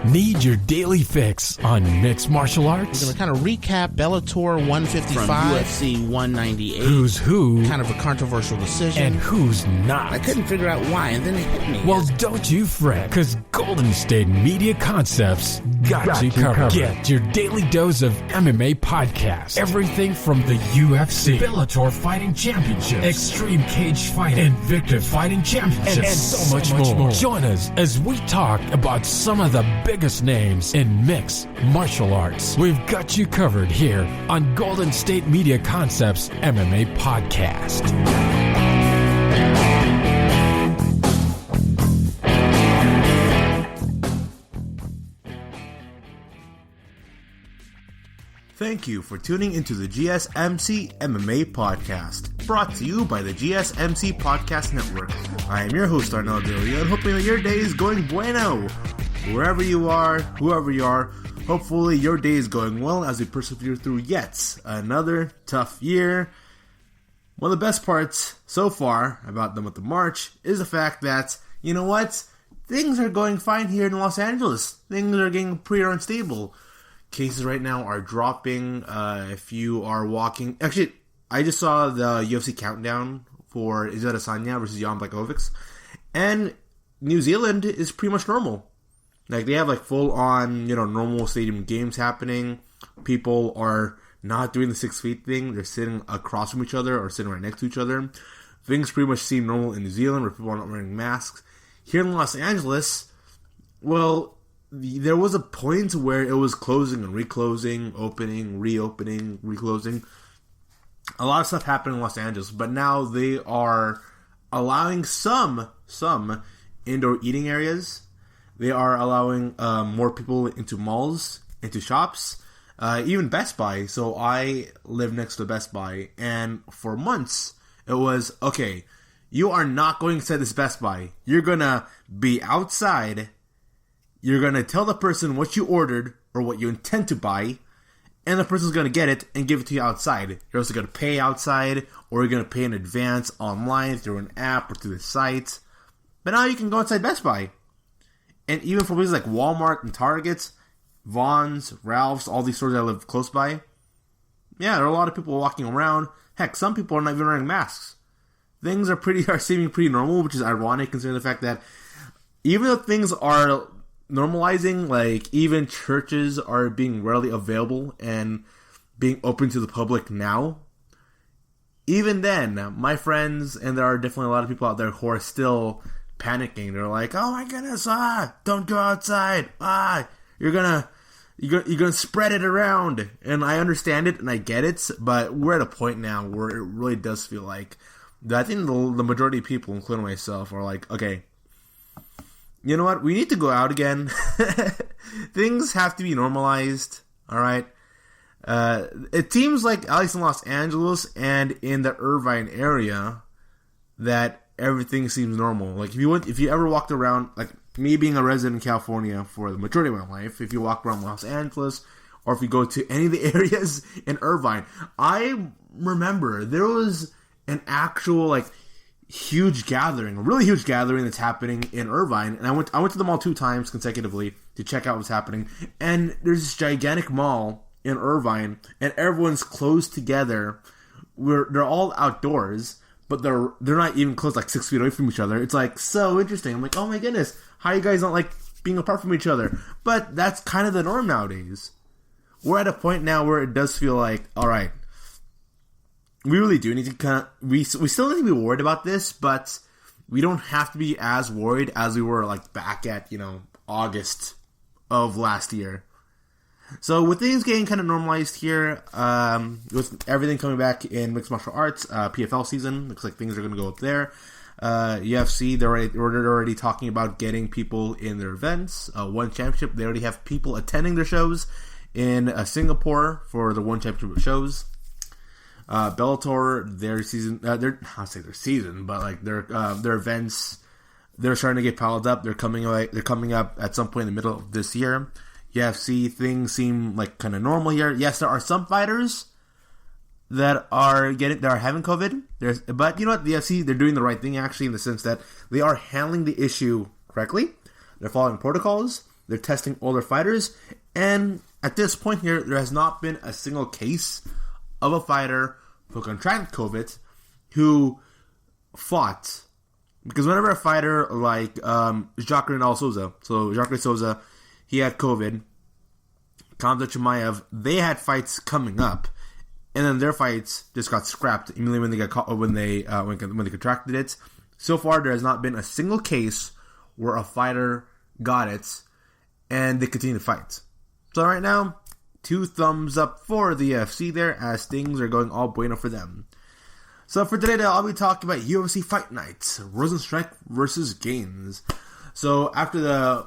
Need your daily fix on mixed martial arts? We're going to kind of recap Bellator 155 from UFC 198. Who's who? Kind of a controversial decision. And who's not. I couldn't figure out why, and then it hit me. Well, don't you fret, because Golden State Media Concepts got you covered. Get your daily dose of MMA Podcast. Everything from the UFC, Bellator Fighting Championship, Extreme Cage Fighting, Invicta Fighting Championship, and so much more. Join us as we talk about some of the biggest names in mixed martial arts. We've got you covered here on Golden State Media Concepts MMA Podcast. Thank you for tuning into the GSMC MMA Podcast, brought to you by the GSMC Podcast Network. I am your host, Arnel, and hoping that your day is going bueno. Wherever you are, whoever you are, hopefully your day is going well as we persevere through yet another tough year. One of the best parts so far about the month of March is the fact that, you know what, things are going fine here in Los Angeles. Things are getting pretty unstable. Cases right now are dropping. If you are walking... Actually, I just saw the UFC countdown for Israel Adesanya versus Jan Blachowicz, and New Zealand is pretty much normal. Like, they have, like, full-on, normal stadium games happening. People are not doing the 6 feet thing. They're sitting across from each other or sitting right next to each other. Things pretty much seem normal in New Zealand where people are not wearing masks. Here in Los Angeles, well, there was a point where it was closing and reclosing, opening, reopening, reclosing. A lot of stuff happened in Los Angeles, but now they are allowing some indoor eating areas. They are allowing more people into malls, into shops, even Best Buy. So I live next to Best Buy, and for months it was, okay, you are not going inside this Best Buy. You're going to be outside. You're going to tell the person what you ordered or what you intend to buy, and the person's going to get it and give it to you outside. You're also going to pay outside, or you're going to pay in advance online through an app or through the site. But now you can go inside Best Buy. And even for places like Walmart and Targets, Vons, Ralph's, all these stores that live close by, yeah, there are a lot of people walking around. Heck, some people are not even wearing masks. Things are seeming pretty normal, which is ironic considering the fact that even though things are normalizing, like even churches are being readily available and being open to the public now, even then, my friends, and there are definitely a lot of people out there who are still panicking. They're like, oh my goodness, don't go outside, you're gonna spread it around. And I understand it and I get it, but we're at a point now where it really does feel like that. I think the majority of people, including myself, are like, okay, you know what, we need to go out again. Things have to be normalized, alright? It seems like, at least in Los Angeles and in the Irvine area, that everything seems normal. Like, if you ever walked around, like me being a resident in California for the majority of my life, if you walk around Los Angeles, or if you go to any of the areas in Irvine, I remember there was an actual, like, huge gathering, a really huge gathering that's happening in Irvine, and I went to the mall 2 times consecutively to check out what's happening, and there's this gigantic mall in Irvine, and everyone's close together. They're all outdoors, but they're not even close, like 6 feet away from each other. It's like so interesting. I'm like, oh my goodness, how you guys don't like being apart from each other? But that's kind of the norm nowadays. We're at a point now where it does feel like, all right, we really do need to we still need to be worried about this, but we don't have to be as worried as we were like back at, August of last year. So with things getting kind of normalized here, with everything coming back in mixed martial arts, PFL season, looks like things are going to go up there. UFC, they're already talking about getting people in their events. One Championship, they already have people attending their shows in Singapore for the One Championship shows. Bellator, their season, their events, they're starting to get piled up. They're coming up at some point in the middle of this year. UFC, things seem like kind of normal here. Yes, there are some fighters that are having COVID. But you know what, the UFC, they're doing the right thing actually, in the sense that they are handling the issue correctly. They're following protocols. They're testing older fighters, and at this point here, there has not been a single case of a fighter who contracted COVID who fought. Because whenever a fighter like Jacques Arnel Souza, so Jacques Souza, he had COVID. Khamzat Chimaev, they had fights coming up, and then their fights just got scrapped immediately when they got caught, when they contracted it. So far, there has not been a single case where a fighter got it, and they continue to fight. So right now, 2 thumbs up for the UFC there, as things are going all bueno for them. So for today, I'll be talking about UFC Fight Night, Rozenstruik versus Gane. So after the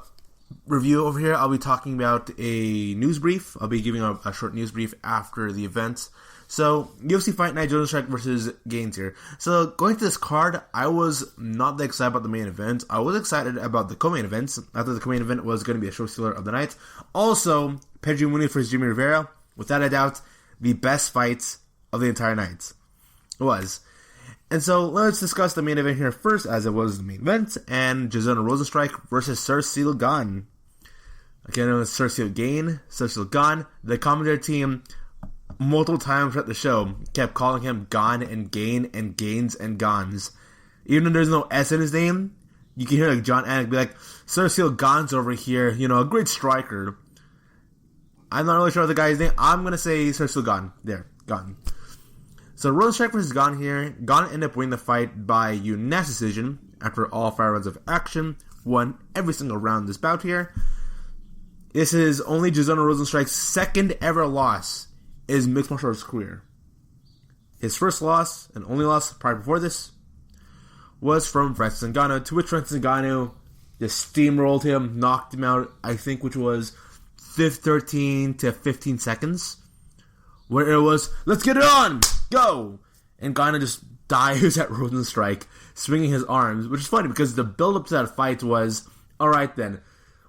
review over here, I'll be talking about a news brief. I'll be giving a short news brief after the event. So, UFC Fight Night, Rozenstruik versus Gane here. So, going to this card, I was not that excited about the main event. I was excited about the co-main events. I thought the co-main event was going to be a show stealer of the night. Also, Pedro Munhoz versus Jimmie Rivera, without a doubt, the best fight of the entire night. It was. And so, let's discuss the main event here first, as it was the main event, and Rozenstruik versus Cyril Gane. Again, it was Cyril Gane, the commentary team, multiple times throughout the show, kept calling him Gane and Gane and Gaines and Ganes. Even though there's no S in his name, you can hear like John Anik be like, Cyril Gane's over here, a great striker. I'm not really sure what the guy's name. I'm going to say Cyril Gane. There, Gane. So Rozenstruik versus Gane here. Gane ended up winning the fight by unanimous decision after all 5 rounds of action. Won every single round this bout here. This is only Rozenstruik's second ever loss in his mixed martial arts career. His first loss, and only loss prior before this, was from Francis Ngannou, to which Francis Ngannou just steamrolled him, knocked him out, I think, which was 13 to 15 seconds. Where it was, let's get it on! Go! And Gane just dives at Rozenstruik, swinging his arms, which is funny because the build-up to that fight was, alright then,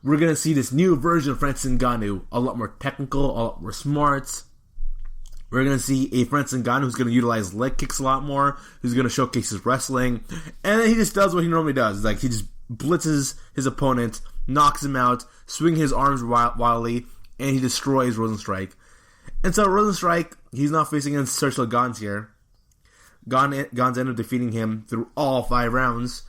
we're going to see this new version of Francis Ngannou, a lot more technical, a lot more smart. We're going to see a Francis Ngannou who's going to utilize leg kicks a lot more, who's going to showcase his wrestling, and then he just does what he normally does. Like, he just blitzes his opponent, knocks him out, swinging his arms wildly, and he destroys Rozenstruik. And so Rozenstruik, he's not facing against Cyril Gane here. Gane's ended up defeating him through all 5 rounds.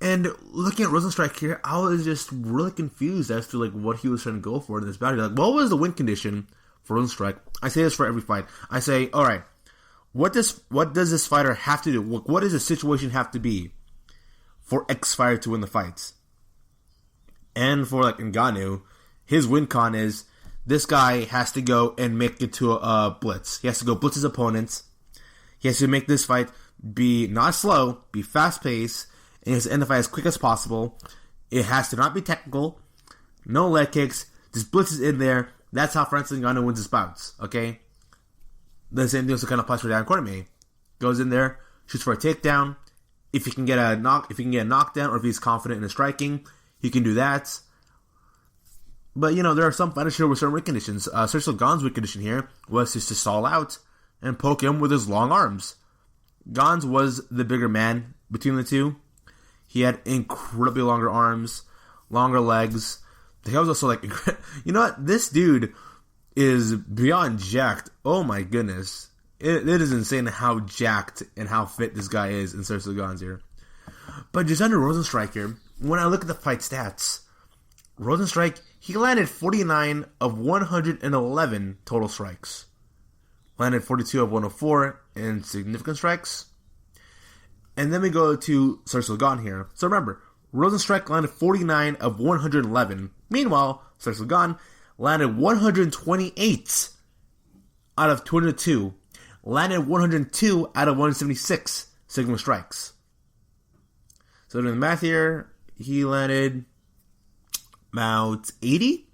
And looking at Rozenstruik here, I was just really confused as to like what he was trying to go for in this battle. Like, what was the win condition for Rozenstruik? I say this for every fight. I say, all right, what does this fighter have to do? What does the situation have to be for X fighter to win the fight? And for like Ngannou, his win con is this guy has to go and make it to a blitz. He has to go blitz his opponents. He has to make this fight be not slow, be fast paced, and he has to end the fight as quick as possible. It has to not be technical, no leg kicks, just blitzes in there. That's how Francis Ngannou wins his bouts, okay? The same thing also kind of applies for Dan Cormier. Goes in there, shoots for a takedown. If he can get a knockdown, or if he's confident in his striking, he can do that. But, there are some fighters here with certain win conditions. Cyril Gane's win condition here was just to stall out and poke him with his long arms. Gane's was the bigger man between the two. He had incredibly longer arms, longer legs. He was also like, you know what? This dude is beyond jacked. Oh my goodness. It is insane how jacked and how fit this guy is in Cyril Gane's here. But just under Rozenstruik here, when I look at the fight stats, Rozenstruik, he landed 49 of 111 total strikes. Landed 42 of 104 in significant strikes. And then we go to Cyril Gane here. So remember, Rozenstruik landed 49 of 111. Meanwhile, Cyril Gane landed 128 out of 202. Landed 102 out of 176 significant strikes. So doing the math here, he landed about 80.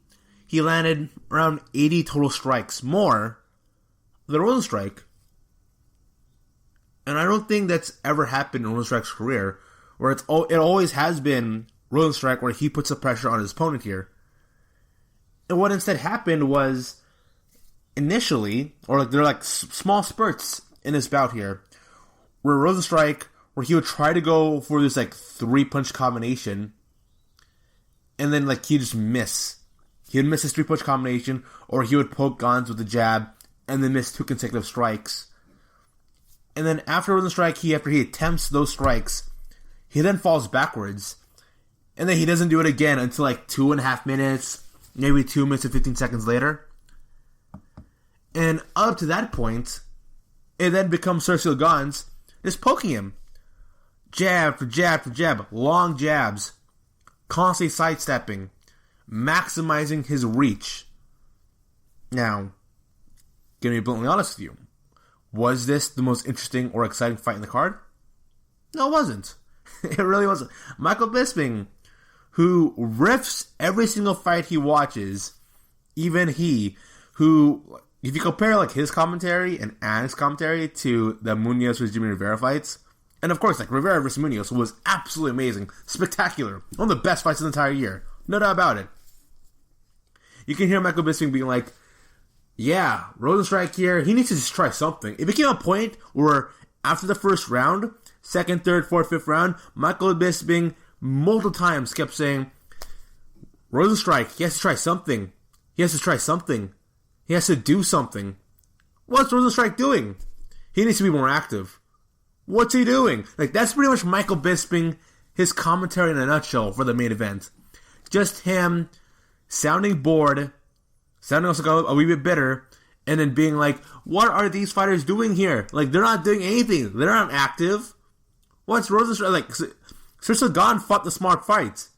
He landed around 80 total strikes more than Rozenstruik. And I don't think that's ever happened in Rozenstruik's career, where it always has been Rozenstruik where he puts the pressure on his opponent here. And what instead happened was initially, or like there are like small spurts in this bout here, where Rozenstruik, where he would try to go for this like 3-punch combination, and then like he'd just miss. He would miss his 3-punch combination, or he would poke Gane with the jab, and then miss 2 consecutive strikes. And then after Rozenstruik, after he attempts those strikes, he then falls backwards. And then he doesn't do it again until like 2.5 minutes, maybe 2 minutes and 15 seconds later. And up to that point, it then becomes Sergio Gane's just poking him. Jab for jab for jab, long jabs, constantly sidestepping, maximizing his reach. Now, gonna be bluntly honest with you. Was this the most interesting or exciting fight in the card? No, it wasn't. It really wasn't. Michael Bisping, who riffs every single fight he watches, even he, who, if you compare like his commentary and Anne's commentary to the Munhoz vs. Jimmie Rivera fights, and of course, like Rivera vs. Munhoz was absolutely amazing, spectacular, one of the best fights of the entire year, no doubt about it. You can hear Michael Bisping being like, yeah, Rozenstruik here, he needs to just try something. It became a point where after the first round, second, third, fourth, fifth round, Michael Bisping multiple times kept saying, Rozenstruik, he has to try something. He has to try something. He has to do something. What's Rozenstruik doing? He needs to be more active. What's he doing? Like, that's pretty much Michael Bisping, his commentary in a nutshell for the main event. Just him sounding bored, sounding also a wee bit bitter, and then being like, what are these fighters doing here? Like, they're not doing anything. They're not active. What's Rozenstruik? Like, Sergio Gane fought the smart fight.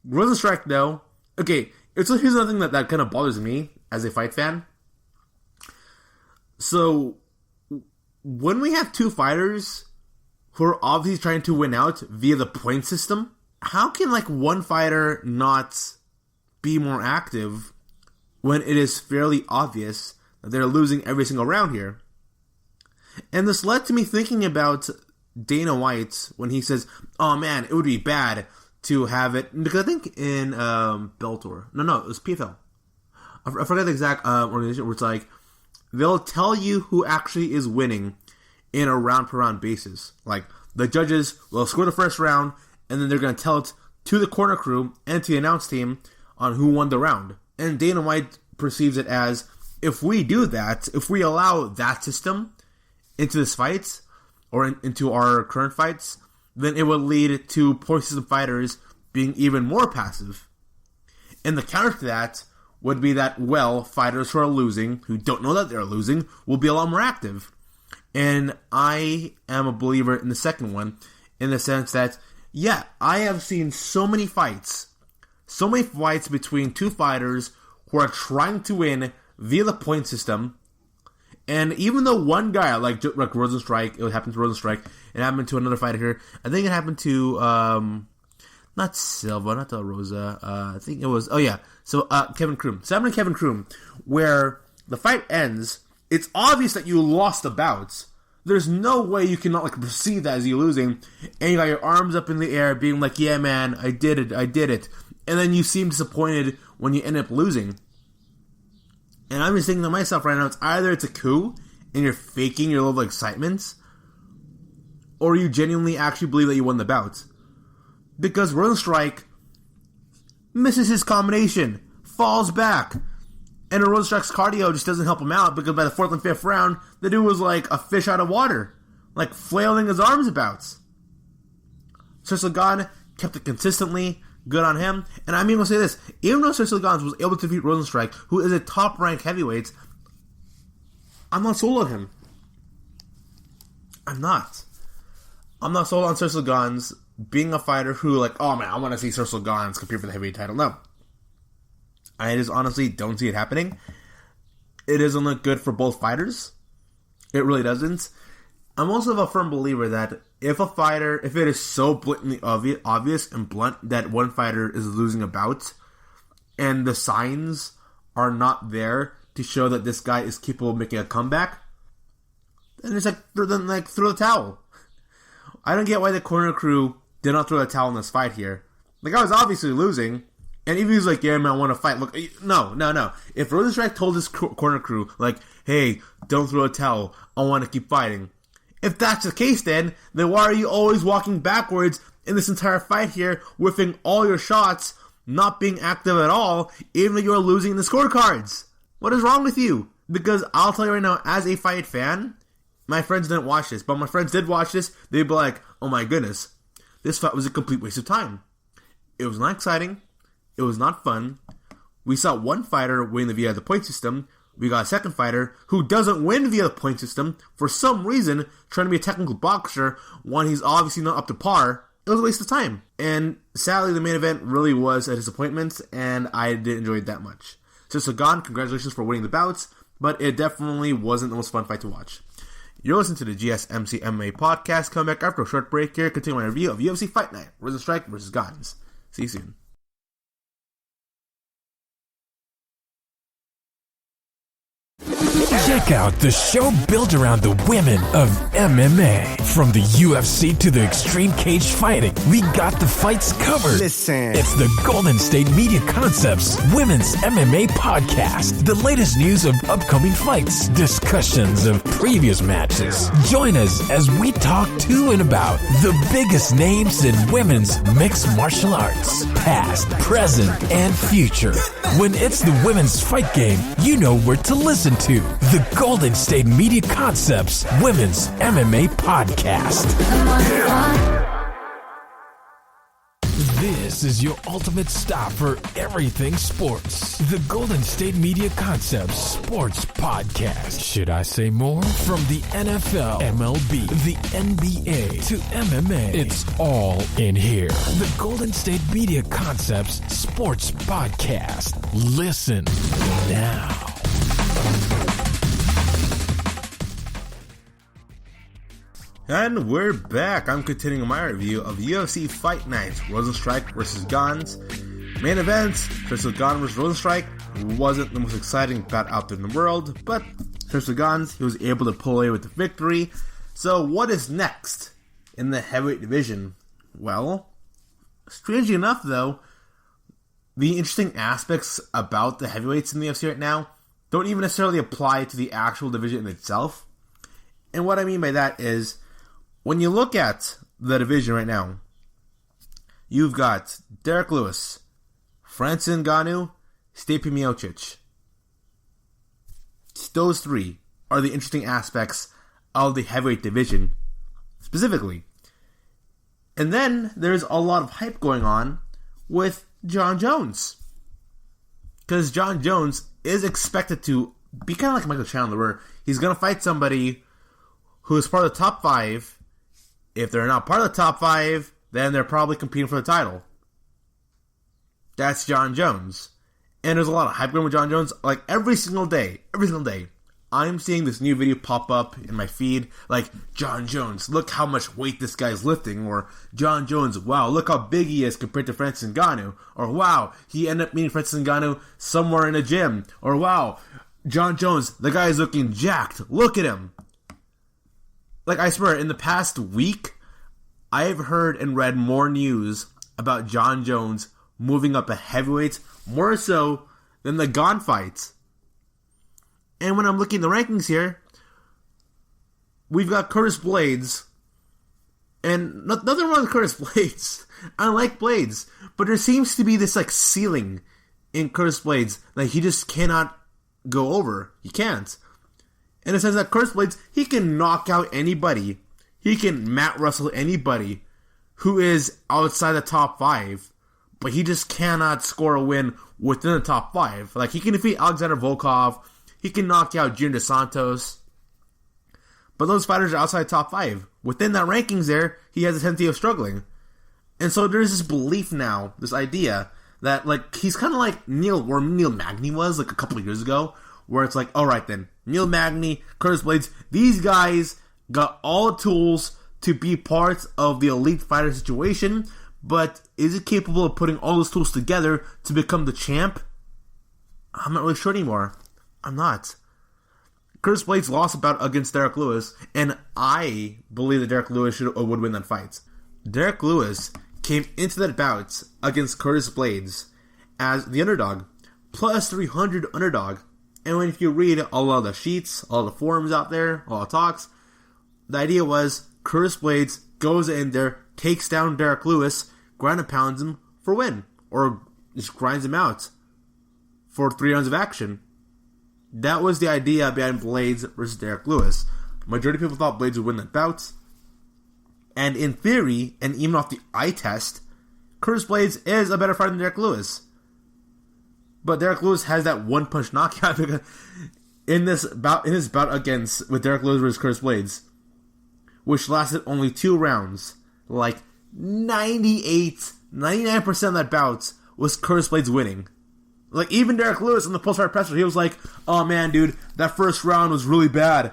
Rozenstruik, though, okay, here's another thing that kind of bothers me as a fight fan. So, when we have two fighters who are obviously trying to win out via the point system, how can, like, one fighter not be more active when it is fairly obvious that they're losing every single round here? And this led to me thinking about Dana White when he says, oh man, it would be bad to have it, because I think in Bellator, no, it was PFL. I forgot the exact organization where it's like, they'll tell you who actually is winning in a round-per-round basis. Like, the judges will score the first round, and then they're going to tell it to the corner crew and to the announce team on who won the round. And Dana White perceives it as, if we do that, if we allow that system into this fight, or into our current fights, then it would lead to point system fighters being even more passive. And the counter to that would be that, well, fighters who are losing, who don't know that they're losing, will be a lot more active. And I am a believer in the second one, in the sense that, yeah, I have seen so many fights between two fighters who are trying to win via the point system. And even though one guy, like Rozenstruik, it happened to Rozenstruik, it happened to another fighter here. I think it happened to, not Silva, not De La Rosa, I think it was, Kevin Croom. So happened to Kevin Croom, where the fight ends, it's obvious that you lost the bout. There's no way you cannot, like, perceive that as you losing, and you got your arms up in the air being like, yeah man, I did it. And then you seem disappointed when you end up losing. And I'm just thinking to myself right now, it's either it's a coup, and you're faking your level of excitement, or you genuinely actually believe that you won the bout. Because Rozenstruik misses his combination, falls back, and Rozenstruik's cardio just doesn't help him out, because by the 4th and 5th round, the dude was like a fish out of water, like flailing his arms about. Sergio Gane kept it consistently. Good on him. And I'm even going to say this. Even though Sergio Gane was able to defeat Rozenstruik, who is a top-ranked heavyweight, I'm not sold on him. I'm not sold on Sergio Gane's being a fighter who, like, oh man, I want to see Sergio Gane compete for the heavyweight title. No. I just honestly don't see it happening. It doesn't look good for both fighters. It really doesn't. I'm also a firm believer that if it is so blatantly obvious and blunt that one fighter is losing a bout, and the signs are not there to show that this guy is capable of making a comeback, then it's like, throw the towel. I don't get why the corner crew did not throw the towel in this fight here. The guy was obviously losing, and if he was like, yeah man, I want to fight, look, no. If Rozenstruik told his corner crew, like, hey, don't throw a towel, I want to keep fighting. If that's the case, then why are you always walking backwards in this entire fight here, whiffing all your shots not being active at all, even though you're losing the scorecards. What is wrong with you? Because I'll tell you right now, as a fight fan, my friends didn't watch this, but my friends did watch this. They'd be like, oh my goodness, this fight was a complete waste of time. It was not exciting. It was not fun. We saw one fighter win via the point system. We got a second fighter who doesn't win via the point system for some reason, trying to be a technical boxer when he's obviously not up to par. It was a waste of time. And sadly, the main event really was a disappointment, and I didn't enjoy it that much. So Gane, congratulations for winning the bouts, but it definitely wasn't the most fun fight to watch. You're listening to the GSMC MMA Podcast. Come back after a short break here, continuing my review of UFC Fight Night, Rozenstruik versus Gane. See you soon. Check out the show built around the women of MMA. From the UFC to the extreme cage fighting, we got the fights covered. Listen. It's the Golden State Media Concepts Women's MMA Podcast. The latest news of upcoming fights, discussions of previous matches. Join us as we talk to and about the biggest names in women's mixed martial arts. Past, present, and future. When it's the women's fight game, you know where to listen to. The Golden State Media Concepts Women's MMA Podcast. This is your ultimate stop for everything sports. The Golden State Media Concepts Sports Podcast. Should I say more? From the NFL, MLB, the NBA to MMA, it's all in here. The Golden State Media Concepts Sports Podcast. Listen now. And we're back. I'm continuing my review of UFC Fight Night, Rozenstruik versus Gane. Main event, Gane versus Rozenstruik, wasn't the most exciting bout out there in the world, but Gane, he was able to pull away with the victory. So what is next in the heavyweight division? Well, strangely enough though, the interesting aspects about the heavyweights in the UFC right now don't even necessarily apply to the actual division in itself. And what I mean by that is, when you look at the division right now, you've got Derek Lewis, Francis Ngannou, Stipe Miocic. Those three are the interesting aspects of the heavyweight division, specifically. And then there's a lot of hype going on with Jon Jones. Because Jon Jones is expected to be kind of like Michael Chandler, where he's going to fight somebody who is part of the top 5. If they're not part of the top 5, then they're probably competing for the title. That's Jon Jones. And there's a lot of hype going with Jon Jones. Like every single day, I'm seeing this new video pop up in my feed. Like, Jon Jones, look how much weight this guy's lifting. Or, Jon Jones, wow, look how big he is compared to Francis Ngannou. Or, wow, he ended up meeting Francis Ngannou somewhere in a gym. Or, wow, Jon Jones, the guy's looking jacked. Look at him. Like, I swear, in the past week, I've heard and read more news about Jon Jones moving up a heavyweight, more so than the Gane fights. And when I'm looking at the rankings here, we've got Curtis Blaydes, and nothing wrong with Curtis Blaydes. I like Blaydes, but there seems to be this, like, ceiling in Curtis Blaydes that he just cannot go over. He can't. In the sense that Curtis Blaydes, he can knock out anybody. He can mat wrestle anybody who is outside the top 5. But he just cannot score a win within the top 5. Like, he can defeat Alexander Volkov. He can knock out Junior Dos Santos. But those fighters are outside the top 5. Within that rankings there, he has a tendency of struggling. And so there's this belief now, this idea, that, like, he's kind of like Neil Magny was, like, a couple of years ago, where it's like, alright then, Neil Magny, Curtis Blaydes, these guys got all the tools to be parts of the elite fighter situation, but is it capable of putting all those tools together to become the champ? I'm not really sure anymore. I'm not. Curtis Blaydes lost a bout against Derek Lewis, and I believe that Derek Lewis would win that fight. Derek Lewis came into that bout against Curtis Blaydes as the underdog, plus 300 underdog. And if you read all of the sheets, all the forums out there, all the talks, the idea was Curtis Blaydes goes in there, takes down Derek Lewis, ground and pounds him for win. Or just grinds him out for 3 rounds of action. That was the idea behind Blaydes versus Derek Lewis. Majority of people thought Blaydes would win that bout. And in theory, and even off the eye test, Curtis Blaydes is a better fighter than Derek Lewis. But Derek Lewis has that one-punch knockout in his bout with Derek Lewis versus Curtis Blaydes, which lasted only 2 rounds. Like 99% of that bout was Curtis Blaydes winning. Like, even Derek Lewis in the post-fight presser, he was like, "Oh man, dude, that first round was really bad.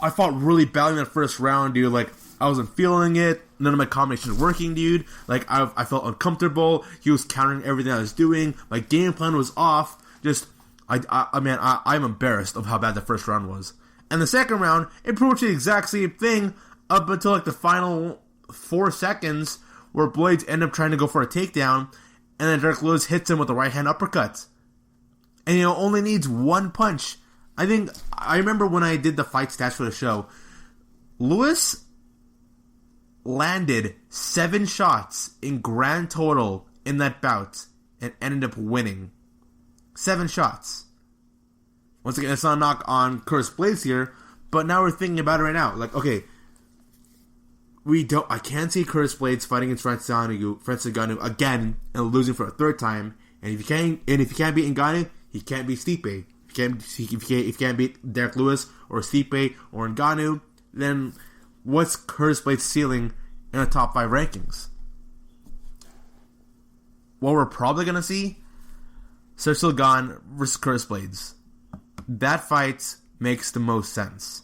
I fought really bad in that first round, dude. Like, I wasn't feeling it. None of my combinations were working, dude. Like, I felt uncomfortable. He was countering everything I was doing. My game plan was off. Just, I'm embarrassed of how bad the first round was." And the second round, it pretty much the exact same thing up until, like, the final 4 seconds where Blaydes ended up trying to go for a takedown, and then Derek Lewis hits him with a right-hand uppercut. And, only needs 1 punch. I remember when I did the fight stats for the show, Lewis landed 7 shots in grand total in that bout and ended up winning. 7 shots. Once again, it's not a knock on Curtis Blaydes here, but now we're thinking about it right now. Like, okay, I can't see Curtis Blaydes fighting against Francis Ngannou again and losing for a 3rd time. And if you can't beat Ngannou, he can't beat Stipe. If you can't beat Derek Lewis or Stipe or Ngannou, then what's Curtis Blaydes' ceiling in the top 5 rankings? What we're probably going to see, Cyril Gane versus Curtis Blaydes. That fight makes the most sense.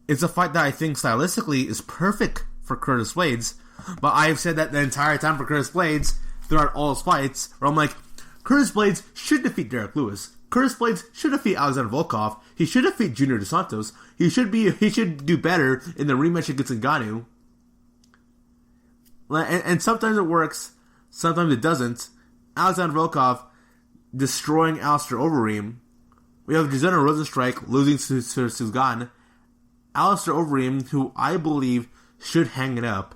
It's a fight that I think stylistically is perfect for Curtis Blaydes, but I've said that the entire time for Curtis Blaydes throughout all his fights, where I'm like, Curtis Blaydes should defeat Derek Lewis. Curtis Blaydes should defeat Alexander Volkov. He should defeat Junior Dos Santos. He should do better in the rematch against Ngannou. And sometimes it works, sometimes it doesn't. Alexander Volkov destroying Alistair Overeem. We have Rozenstruik losing to Gane. Alistair Overeem, who I believe should hang it up.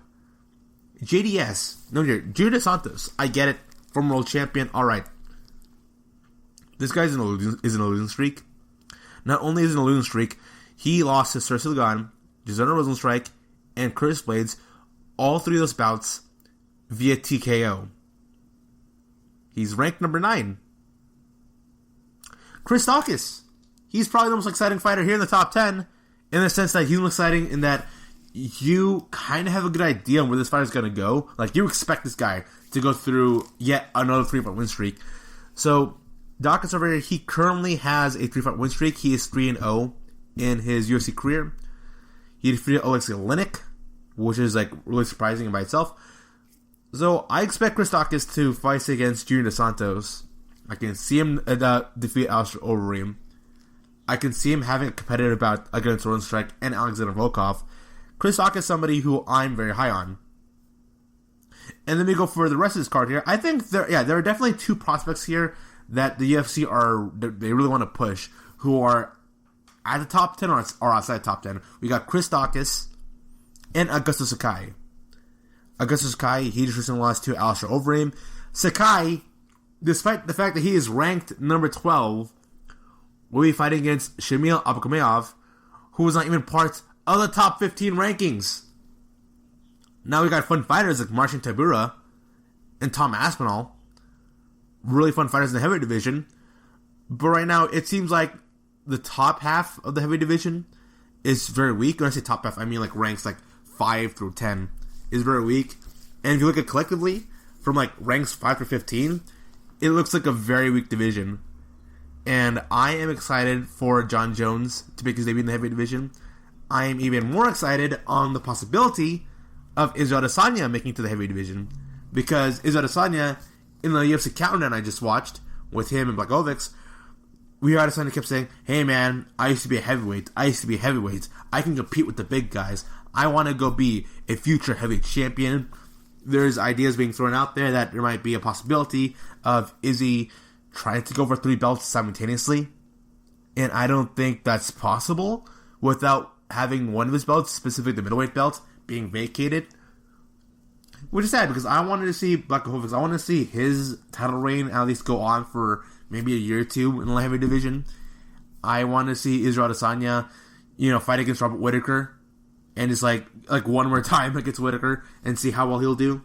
Junior Dos Santos. I get it. Former world champion. Alright. This guy's in a losing streak. Not only is he in a losing streak, he lost to Cyril Gane, Rozenstruik, and Curtis Blaydes, all 3 of those bouts via TKO. He's ranked number 9. Chris Daukaus. He's probably the most exciting fighter here in the top 10, in the sense that he's most exciting in that you kind of have a good idea on where this fight is going to go. Like, you expect this guy to go through yet another 3-fight win streak. So, Daukaus over here, he currently has a 3-fight win streak. He is 3-0 in his UFC career. He defeated Alexei Oleinik, which is, like, really surprising by itself. So, I expect Chris Daukaus to fight against Junior Dos Santos. I can see him defeat Alistair Overeem. I can see him having a competitive bout against Rozenstruik and Alexander Volkov. Chris Daukaus is somebody who I'm very high on. And then we go for the rest of this card here. I think there are definitely 2 prospects here that the UFC they really want to push, who are at the top 10 or outside the top 10. We got Chris Daukaus and Augusto Sakai. Augusto Sakai, he just recently lost to Alistair Overeem. Sakai, despite the fact that he is ranked number 12, will be fighting against Shamil Abukhamedov, who was not even part of the top 15 rankings. Now we got fun fighters like Marcin Tybura and Tom Aspinall. Really fun fighters in the heavyweight division. But right now, it seems like the top half of the heavyweight division is very weak. When I say top half, I mean like ranks like 5 through 10 is very weak. And if you look at collectively, from like ranks 5 through 15, it looks like a very weak division. And I am excited for John Jones to make his debut in the heavyweight division. I am even more excited on the possibility of Israel Adesanya making it to the heavyweight division. Because Israel Adesanya, in the UFC countdown I just watched with him and Blachowicz, Israel Adesanya kept saying, "Hey man, I used to be a heavyweight. I can compete with the big guys. I want to go be a future heavyweight champion." There's ideas being thrown out there that there might be a possibility of Izzy trying to go for 3 belts simultaneously. And I don't think that's possible without having one of his belts, specifically the middleweight belt, being vacated. Which is sad because I wanted to see Blachowicz. I want to see his title reign at least go on for maybe a year or two in the light heavy division. I want to see Israel Adesanya, fight against Robert Whittaker and just like one more time against Whittaker and see how well he'll do.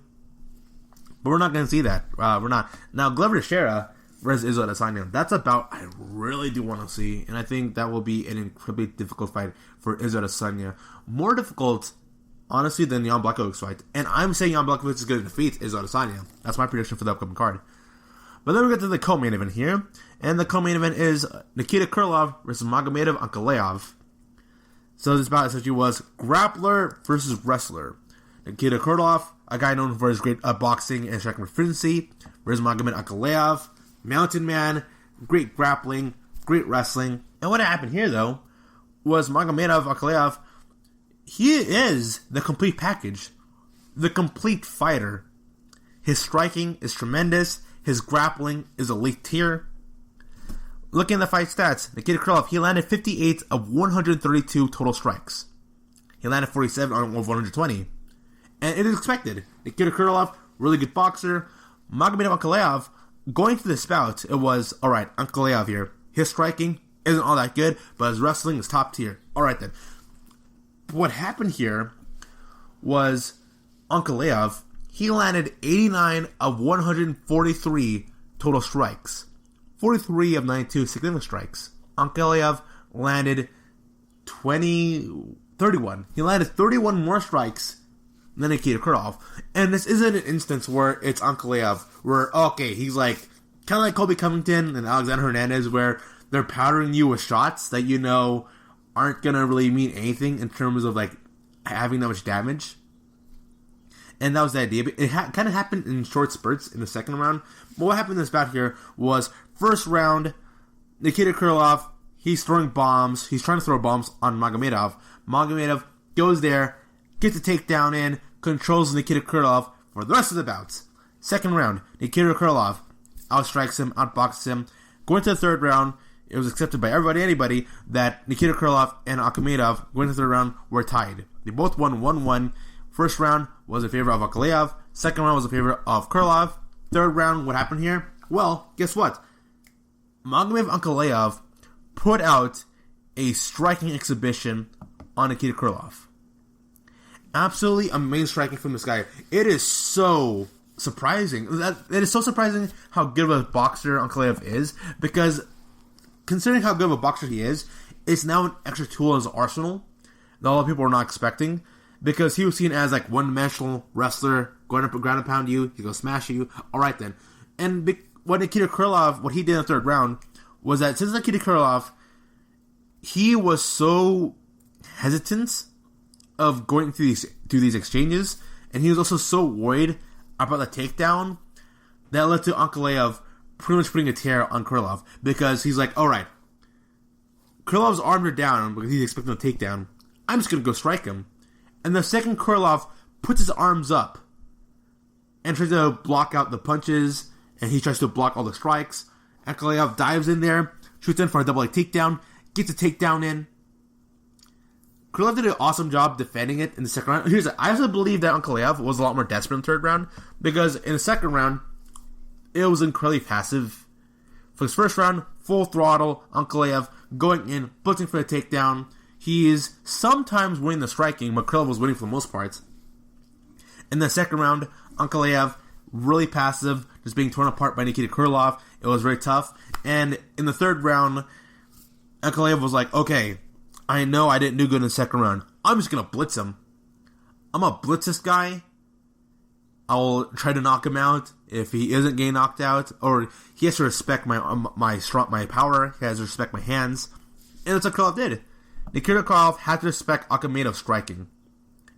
But we're not going to see that. We're not. Now, Glover Teixeira versus Israel Adesanya. That's a bout I really do want to see. And I think that will be an incredibly difficult fight for Israel Adesanya. More difficult, honestly, than Jan Blachowicz fight. And I'm saying Jan Blachowicz is going to defeat Israel Adesanya. That's my prediction for the upcoming card. But then we get to the co-main event here. And the co-main event is Nikita Krylov versus Magomedov Ankalaev. So this bout essentially was grappler versus wrestler. Nikita Krylov, a guy known for his great boxing and striking proficiency, versus Magomedov Ankalaev, mountain man, great grappling, great wrestling. And what happened here, though, was Magomedov Ankalaev, he is the complete package, the complete fighter. His striking is tremendous. His grappling is elite tier. Looking at the fight stats, Nikita Krylov, he landed 58 of 132 total strikes. He landed 47 of 120. And it is expected. Nikita Krylov, really good boxer. Magomedov Ankalaev, going to this bout, it was, alright, Ankalaev here. His striking isn't all that good, but his wrestling is top tier. Alright then. What happened here was Ankalaev, he landed 89 of 143 total strikes. 43 of 92 significant strikes. Ankalaev landed 31. He landed 31 more strikes than Nikita Krylov. And this isn't an instance where it's Ankalaev, where, okay, he's like, kind of like Colby Covington and Alexander Hernandez, where they're powdering you with shots that aren't going to really mean anything in terms of, having that much damage. And that was the idea. It kind of happened in short spurts in the second round. But what happened in this bout here was, first round, Nikita Krylov, he's throwing bombs. He's trying to throw bombs on Magomedov. Magomedov goes there, gets a takedown in, controls Nikita Krylov for the rest of the bouts. Second round, Nikita Krylov outstrikes him, outboxes him. Going to the third round, it was accepted by anybody, that Nikita Krylov and Akhmedov going to the third round were tied. They both won 1-1. First round was in favor of Ankalaev. Second round was in favor of Krylov. Third round, what happened here? Well, guess what? Magomedov Ankalaev put out a striking exhibition on Nikita Krylov. Absolutely amazing striking from this guy. It is so surprising. It is so surprising how good of a boxer Ankalaev is, because considering how good of a boxer he is, it's now an extra tool in his arsenal that a lot of people are not expecting, because he was seen as one-dimensional wrestler, going up and ground and pound you, he's going to smash you. Alright then. And what Nikita Krylov, what he did in the third round, was that since Nikita Krylov, he was so hesitant of going through these exchanges, and he was also so worried about the takedown, that led to Ankalaev pretty much putting a tear on Krylov, because he's like, alright, Krylov's arms are down because he's expecting a takedown, I'm just going to go strike him. And the second Krylov puts his arms up and tries to block out the punches, and he tries to block all the strikes, Ankalaev dives in there, shoots in for a double leg takedown, gets a takedown in. Krylov did an awesome job defending it in the second round. I also believe that Ankalaev was a lot more desperate in the third round, because in the second round, it was incredibly passive. For his first round, full throttle, Ankalaev going in, blitzing for the takedown. He is sometimes winning the striking, but Krylov was winning for the most part. In the second round, Ankalaev, really passive, just being torn apart by Nikita Krylov. It was very tough. And in the third round, Ankalaev was like, okay, I know I didn't do good in the second round. I'm just going to blitz him. I'm going to blitz this guy. I'll try to knock him out. If he isn't getting knocked out, or he has to respect my power, he has to respect my hands. And that's what Krylov did. Nikita Krylov had to respect Akhmedov's striking.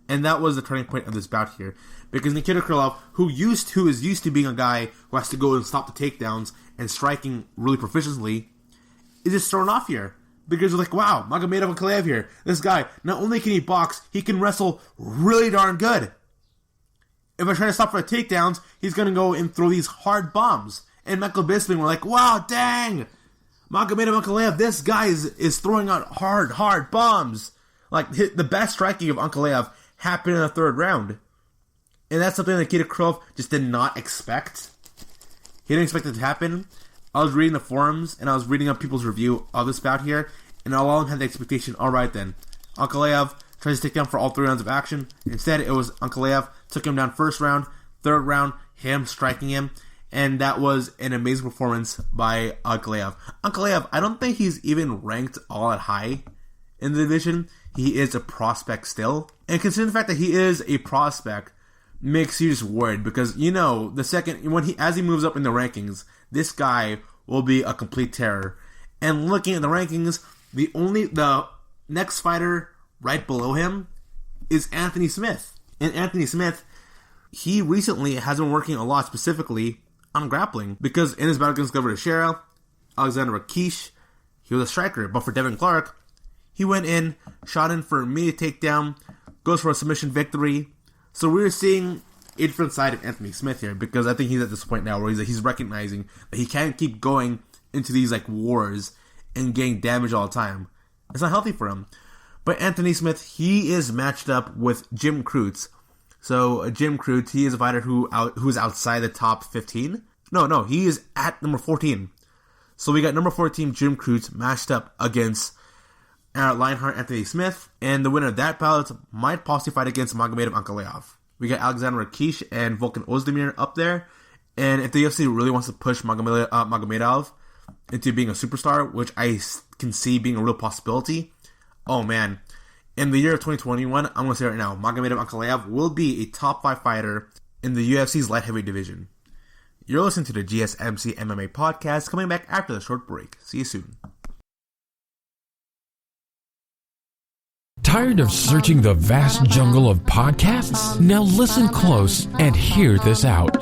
And that was the turning point of this bout here. Because Nikita Krylov, who is used to being a guy who has to go and stop the takedowns and striking really proficiently, is just thrown off here. Because you're like, wow, Magomedov Ankalaev here. This guy, not only can he box, he can wrestle really darn good. If I try to stop for the takedowns, he's going to go and throw these hard bombs. And Michael Bisping were like, wow, dang! Magomedov Ankalaev, this guy is throwing out hard bombs. Like, the best striking of Ankalaev happened in the third round. And that's something that Nikita Krylov just did not expect. He didn't expect it to happen. I was reading the forums, and I was reading up people's review of this bout here, and all of them had the expectation, alright then, Ankalaev tries to take down for all 3 rounds of action. Instead, it was Ankalaev took him down first round, third round, him striking him, and that was an amazing performance by Ankalaev. Ankalaev, I don't think he's even ranked all that high in the division. He is a prospect still. And considering the fact that he is a prospect makes you just worried because, the second, as he moves up in the rankings, this guy will be a complete terror. And looking at the rankings, the next fighter right below him is Anthony Smith. And Anthony Smith, he recently has been working a lot specifically on grappling because in his battle against Glover Teixeira, Alexander Rakic, he was a striker. But for Devin Clark, he went in, shot in for an immediate takedown, goes for a submission victory. So we're seeing a different side of Anthony Smith here because I think he's at this point now where he's recognizing that he can't keep going into these wars and getting damaged all the time. It's not healthy for him. But Anthony Smith, he is matched up with Jim Crute. So Jim Crute, he is a fighter who's outside the top 15. No, he is at number 14. So we got number 14 Jim Crute matched up against Lionheart Anthony Smith, and the winner of that bout might possibly fight against Magomedov Ankalaev. We got Alexander Rakic and Volkan Ozdemir up there, and if the UFC really wants to push Magomedov into being a superstar, which I can see being a real possibility, oh man, in the year of 2021, I'm going to say right now, Magomedov Ankalaev will be a top 5 fighter in the UFC's light heavyweight division. You're listening to the GSMC MMA Podcast, coming back after the short break. See you soon. Tired of searching the vast jungle of podcasts? Now listen close and hear this out.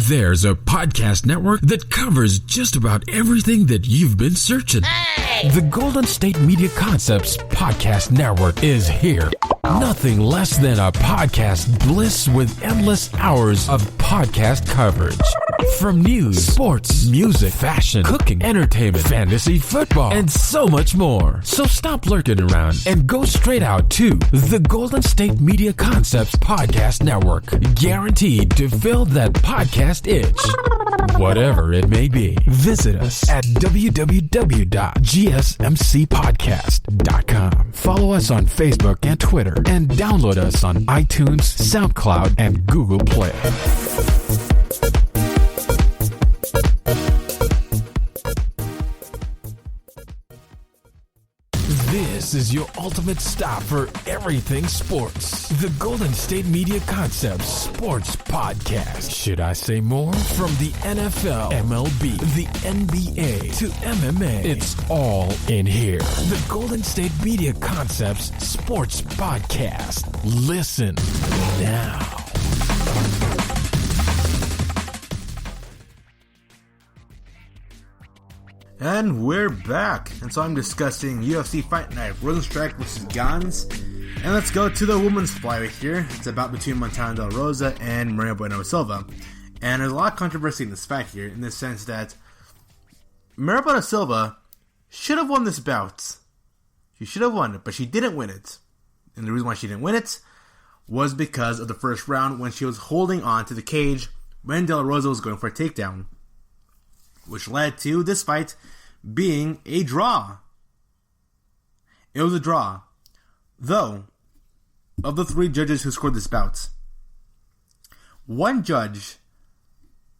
There's a podcast network that covers just about everything that you've been searching. Hey! The Golden State Media Concepts Podcast Network is here. Nothing less than a podcast bliss with endless hours of podcast coverage. From news, sports, music, fashion, cooking, entertainment, fantasy, football, and so much more. So stop lurking around and go straight out to the Golden State Media Concepts Podcast Network. Guaranteed to fill that podcast itch. Whatever it may be. Visit us at www.gsmcpodcast.com. Follow us on Facebook and Twitter, and download us on iTunes, SoundCloud, and Google Play. This is your ultimate stop for everything sports. The Golden State Media Concepts Sports Podcast. Should I say more? From the NFL, MLB, the NBA to MMA, it's all in here. The Golden State Media Concepts Sports Podcast. Listen now. And we're back. And so I'm discussing UFC Fight Night, Rozenstruik versus Gane. And let's go to the women's flyweight here. It's a bout between Montana De La Rosa and Mayra Bueno Silva. And there's a lot of controversy in this fight here, in the sense that Mayra Bueno Silva should have won this bout. She should have won it, but she didn't win it. And the reason why she didn't win it was because of the first round when she was holding on to the cage when De La Rosa was going for a takedown, which led to this fight being a draw. It was a draw. Though, of the 3 judges who scored this bout, 1 judge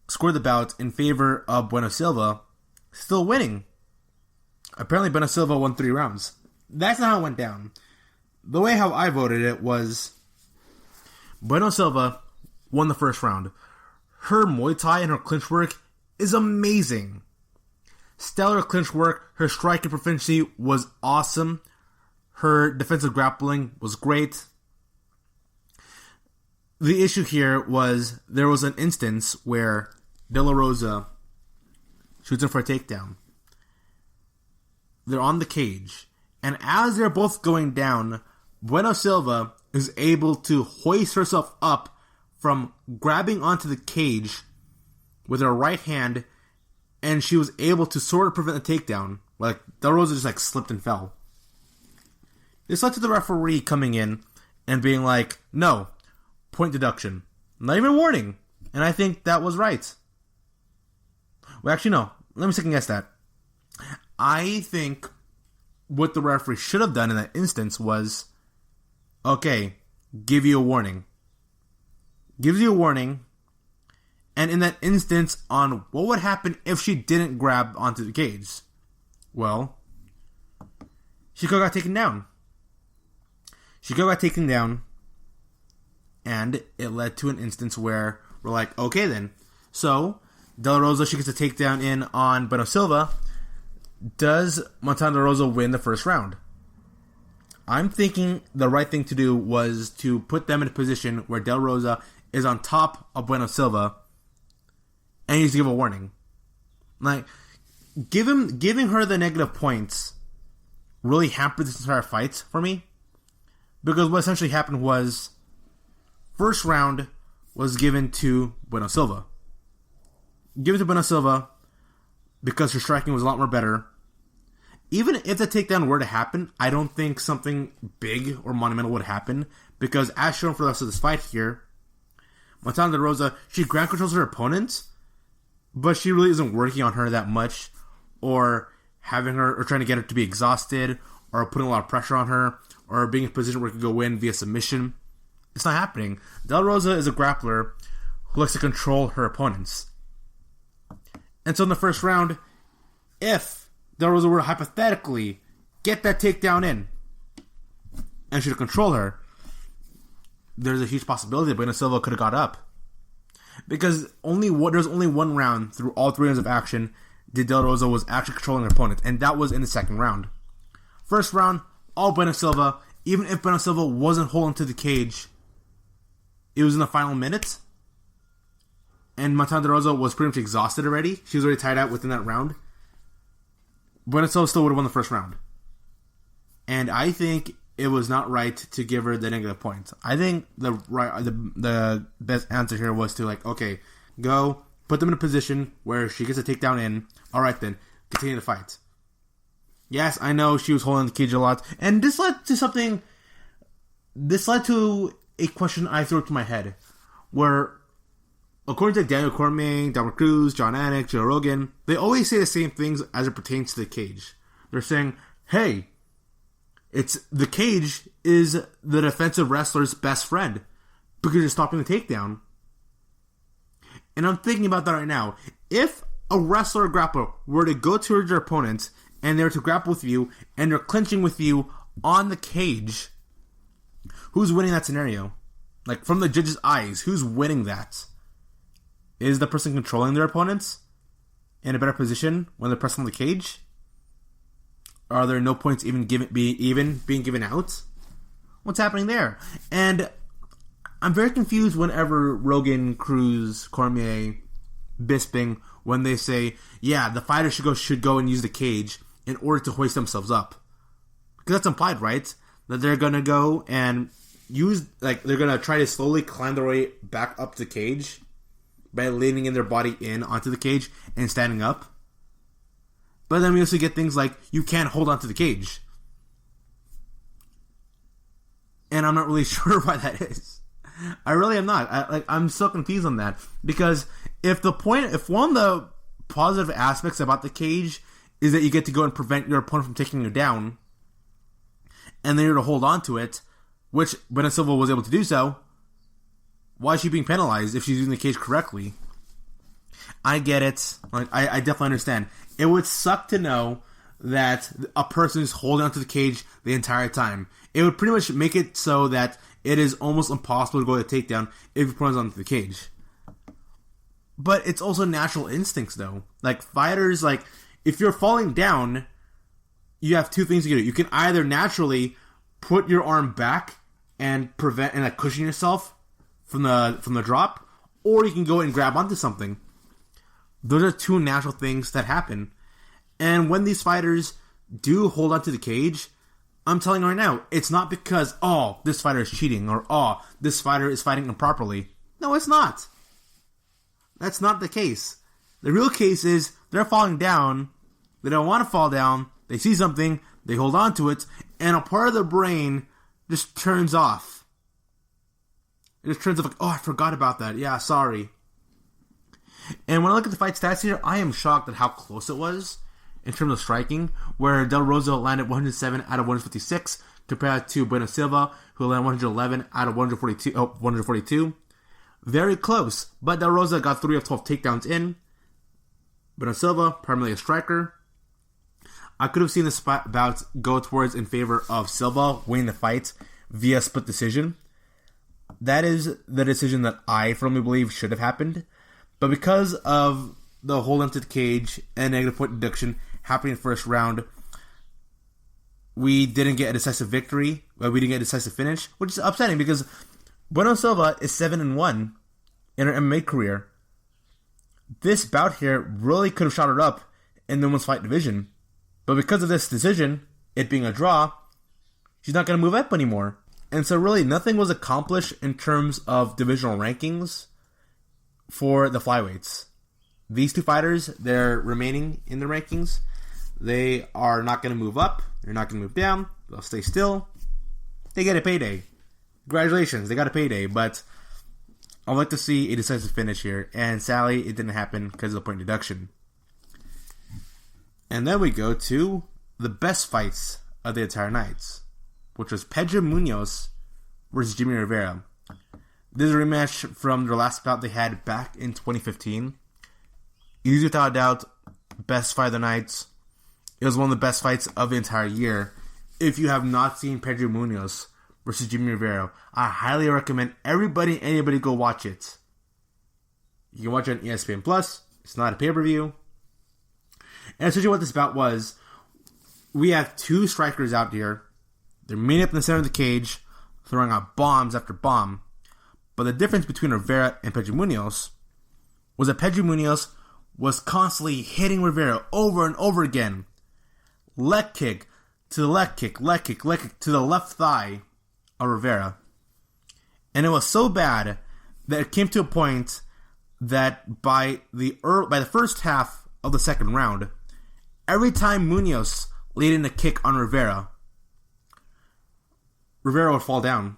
scored the bout in favor of Bueno Silva, still winning. Apparently, Bueno Silva won 3 rounds. That's not how it went down. The way how I voted it was Bueno Silva won the first round. Her Muay Thai and her clinch work is amazing. Stellar clinch work. Her striking proficiency was awesome. Her defensive grappling was great. The issue here was there was an instance where De La Rosa shoots him for a takedown. They're on the cage, and as they're both going down, Bueno Silva is able to hoist herself up from grabbing onto the cage with her right hand, and she was able to sort of prevent the takedown. Like, De La Rosa just slipped and fell. This led to the referee coming in and being like, no, point deduction. Not even a warning. And I think that was right. Well, actually, no. Let me second guess that. I think what the referee should have done in that instance was, okay, give you a warning. Gives you a warning. And in that instance, on what would happen if she didn't grab onto the cage? Well, she could have got taken down. And it led to an instance where we're like, okay then. So, De La Rosa, she gets a takedown in on Bueno Silva. Does Montana De La Rosa win the first round? I'm thinking the right thing to do was to put them in a position where De La Rosa is on top of Bueno Silva and he needs to give a warning. Like, giving her the negative points really hampered this entire fight for me. Because what essentially happened was, first round was given to Bueno Silva. Given to Bueno Silva because her striking was a lot more better. Even if the takedown were to happen, I don't think something big or monumental would happen. Because as shown for the rest of this fight here, Montana De La Rosa, she ground controls her opponent, but she really isn't working on her that much, or having her, or trying to get her to be exhausted, or putting a lot of pressure on her, or being in a position where it could go in via submission. It's not happening. De La Rosa is a grappler who likes to control her opponents. And so in the first round, if De La Rosa were to hypothetically get that takedown in, and she to control her, there's a huge possibility that Bueno Silva could have got up. Because there's only one round through all 3 rounds of action that De La Rosa was actually controlling her opponent, and that was in the second round. First round, all Bueno Silva. Even if Bueno Silva wasn't holding to the cage, it was in the final minutes, and Montana De La Rosa was pretty much exhausted already. She was already tied out within that round. Bueno Silva still would have won the first round. And I think it was not right to give her the negative points. I think the best answer here was to, like, okay, go, put them in a position where she gets a takedown in. Alright then, continue the fight. Yes, I know she was holding the cage a lot. And this led to a question I threw to my head. Where, according to Daniel Cormier, Dominic Cruz, John Anik, Joe Rogan, they always say the same things as it pertains to the cage. They're saying, hey, the cage is the defensive wrestler's best friend because you're stopping the takedown. And I'm thinking about that right now. If a wrestler or grappler were to go towards your opponent and they're to grapple with you and they're clinching with you on the cage, who's winning that scenario? Like, from the judge's eyes, who's winning that? Is the person controlling their opponents in a better position when they're pressing on the cage? Are there no points even being given out? What's happening there? And I'm very confused whenever Rogan, Cruz, Cormier, Bisping, when they say, yeah, the fighter should go and use the cage in order to hoist themselves up. Because that's implied, right? That they're going to go and they're going to try to slowly climb their way back up the cage by leaning in their body in onto the cage and standing up. But then we also get things like, you can't hold onto the cage. And I'm not really sure why that is. I really am not. I'm so confused on that. Because if one of the positive aspects about the cage is that you get to go and prevent your opponent from taking you down, and then you're to hold on to it, which Bueno Silva was able to do so, why is she being penalized if she's using the cage correctly? I get it. Like, I definitely understand. It would suck to know that a person is holding onto the cage the entire time. It would pretty much make it so that it is almost impossible to go to takedown if your opponent's onto the cage. But it's also natural instincts, though. Like, fighters, like, if you're falling down, you have two things you can do. You can either naturally put your arm back and prevent and like cushion yourself from the drop, or you can go and grab onto something. Those are two natural things that happen. And when these fighters do hold onto the cage, I'm telling you right now, it's not because, oh, this fighter is cheating, or, oh, this fighter is fighting improperly. No, it's not. That's not the case. The real case is they're falling down, they don't want to fall down, they see something, they hold on to it, and a part of their brain just turns off. It just turns out like, oh, I forgot about that. Yeah, sorry. And when I look at the fight stats here, I am shocked at how close it was in terms of striking, where De La Rosa landed 107 out of 156 compared to Bueno Silva, who landed 111 out of 142. Very close, but De La Rosa got 3 of 12 takedowns in. Bueno Silva, primarily a striker. I could have seen this bout go towards in favor of Silva winning the fight via split decision. That is the decision that I firmly believe should have happened. But because of the hold into the cage and negative point deduction happening in the first round, we didn't get a decisive victory. We didn't get a decisive finish, which is upsetting because Bueno Silva is 7-1 in her MMA career. This bout here really could have shot her up in the women's fight division. But because of this decision, it being a draw, she's not going to move up anymore. And so really nothing was accomplished in terms of divisional rankings for the flyweights. These two fighters, they're remaining in the rankings. They are not going to move up. They're not going to move down. They'll stay still. They get a payday. Congratulations, they got a payday. But I'd like to see a decisive finish here. And sadly, it didn't happen because of the point deduction. And then we go to the best fights of the entire night, which was Pedro Munhoz versus Jimmie Rivera. This is a rematch from their last bout they had back in 2015. Easy without a doubt, best fight of the night. It was one of the best fights of the entire year. If you have not seen Pedro Munhoz versus Jimmie Rivera, I highly recommend anybody go watch it. You can watch it on ESPN+. It's not a pay-per-view. And essentially what this bout was, we have two strikers out here. They're meeting up in the center of the cage, throwing out bombs after bomb. But the difference between Rivera and Pedro Munhoz was that Pedro Munhoz was constantly hitting Rivera over and over again. Leg kick to the leg kick, leg kick, leg kick to the left thigh of Rivera. And it was so bad that it came to a point that by the first half of the second round, every time Munhoz laid in a kick on Rivera would fall down.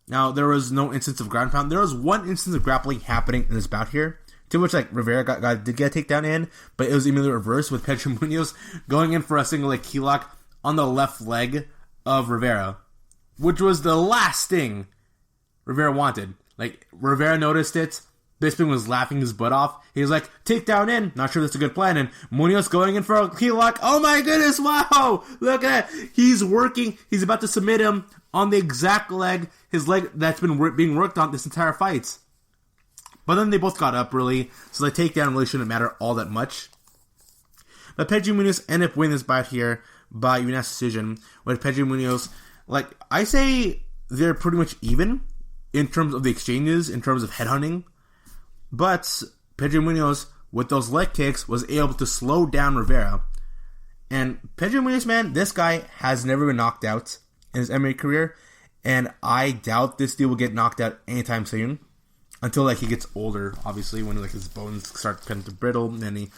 Now, there was no instance of ground pound. There was one instance of grappling happening in this bout here, to which Rivera did get a takedown in, but it was immediately reversed with Pedro Munhoz going in for a single leg key lock on the left leg of Rivera, which was the last thing Rivera wanted. Rivera noticed it. Bisping was laughing his butt off. He was like, takedown in. Not sure that's a good plan. And Munhoz going in for a key lock. Oh my goodness, wow! Look at that. He's working. He's about to submit him on the exact leg, his leg that's been being worked on this entire fight. But then they both got up, really. So the takedown really shouldn't matter all that much. But Pedro Munhoz ended up winning this bout here by unanimous decision. With Pedro Munhoz, I say they're pretty much even in terms of the exchanges, in terms of headhunting. But Pedro Munhoz, with those leg kicks, was able to slow down Rivera. And Pedro Munhoz, man, this guy has never been knocked out in his MMA career. And I doubt this dude will get knocked out anytime soon. Until he gets older, obviously, when his bones start to become brittle, and then he,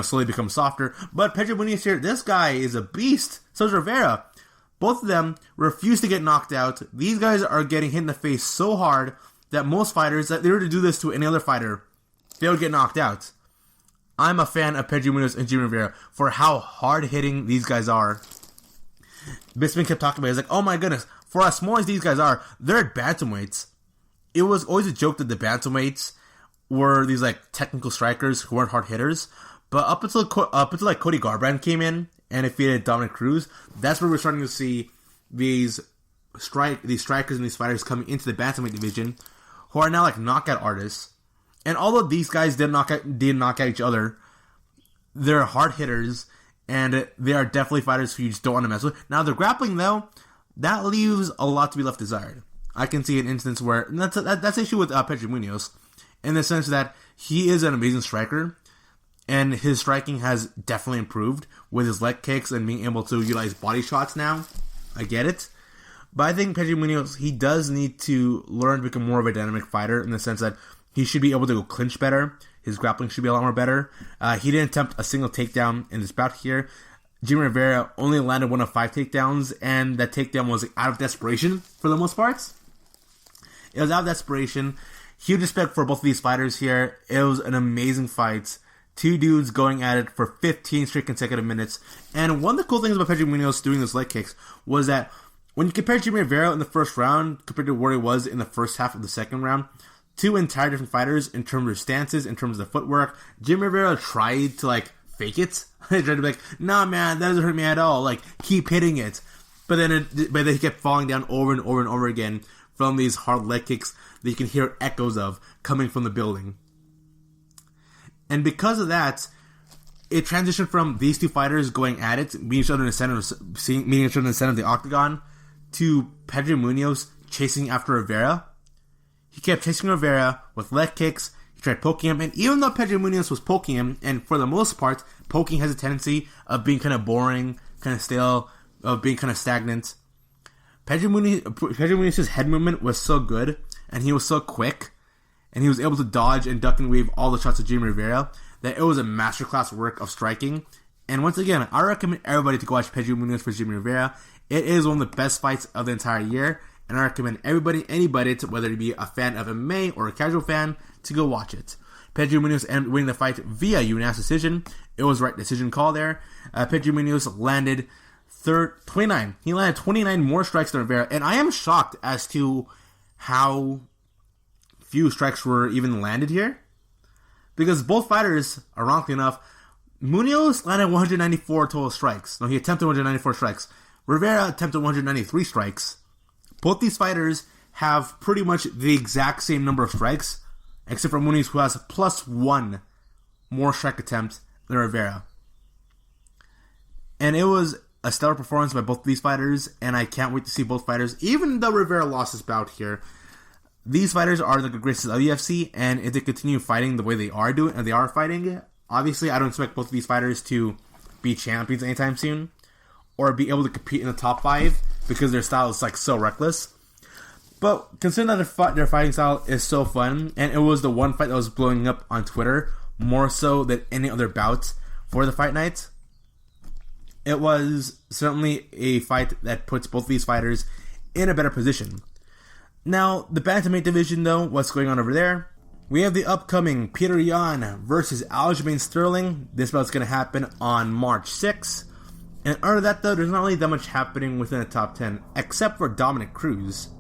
slowly becomes softer. But Pedro Munhoz here, this guy is a beast. So is Rivera. Both of them refuse to get knocked out. These guys are getting hit in the face so hard that most fighters, that they were to do this to any other fighter, they would get knocked out. I'm a fan of Pedro Munhoz and Jimmie Rivera for how hard-hitting these guys are. Bisping kept talking about it. He's like, oh my goodness, for as small as these guys are, they're at bantamweights. It was always a joke that the bantamweights were these technical strikers who weren't hard hitters. But up until Cody Garbrandt came in and defeated Dominic Cruz, that's where we're starting to see these strikers and these fighters coming into the bantamweight division, who are now knockout artists. And although these guys did knock out each other, they're hard hitters, and they are definitely fighters who you just don't want to mess with. Now, the grappling, though, that leaves a lot to be left desired. I can see an instance where, and that's the issue with Pedro Munhoz, in the sense that he is an amazing striker, and his striking has definitely improved with his leg kicks and being able to utilize body shots now. I get it. But I think Pedro Munhoz, he does need to learn to become more of a dynamic fighter, in the sense that he should be able to go clinch better. His grappling should be a lot more better. He didn't attempt a single takedown in this bout here. Jimmie Rivera only landed 1 of 5 takedowns, and that takedown was out of desperation for the most part. It was out of desperation. Huge respect for both of these fighters here. It was an amazing fight. Two dudes going at it for 15 straight consecutive minutes. And one of the cool things about Pedro Munhoz doing those leg kicks was that when you compare Jimmie Rivera in the first round compared to where he was in the first half of the second round, two entirely different fighters in terms of stances, in terms of footwork. Jimmie Rivera tried to fake it. He tried to be like, nah man, that doesn't hurt me at all. Keep hitting it. But then he kept falling down over and over and over again from these hard leg kicks that you can hear echoes of coming from the building. And because of that, it transitioned from these two fighters going at it, meeting each other in the center of the octagon, to Pedro Munhoz chasing after Rivera. He kept chasing Rivera with leg kicks. He tried poking him, and even though Pedro Munhoz was poking him, and for the most part, poking has a tendency of being kind of boring, kind of stale, of being kind of stagnant. Pedro Munhoz's head movement was so good, and he was so quick, and he was able to dodge and duck and weave all the shots of Jimmie Rivera, that it was a masterclass work of striking. And once again, I recommend everybody to go watch Pedro Munhoz for Jimmie Rivera. It is one of the best fights of the entire year, and I recommend anybody, whether it be a fan of MMA or a casual fan, to go watch it. Pedro Munhoz ended up winning the fight via unanimous decision. It was the right decision call there. Pedro Munhoz landed 29. He landed 29 more strikes than Rivera, and I am shocked as to how few strikes were even landed here. Because both fighters, ironically enough, Munhoz landed 194 total strikes. No, he attempted 194 strikes. Rivera attempted 193 strikes. Both these fighters have pretty much the exact same number of strikes, except for Munhoz, who has +1 more strike attempt than Rivera. And it was a stellar performance by both of these fighters, and I can't wait to see both fighters. Even though Rivera lost his bout here, these fighters are the greatest of the UFC, and if they continue fighting the way they are doing, and they are fighting, obviously I don't expect both of these fighters to be champions anytime soon, or be able to compete in the top 5, because their style is so reckless. But considering that their fighting style is so fun, and it was the one fight that was blowing up on Twitter more so than any other bout for the fight night, it was certainly a fight that puts both of these fighters in a better position. Now, the bantamweight division, though, what's going on over there? We have the upcoming Peter Yan versus Aljamain Sterling. This bout's going to happen on March 6th. And under that, though, there's not really that much happening within the top 10, except for Dominic Cruz,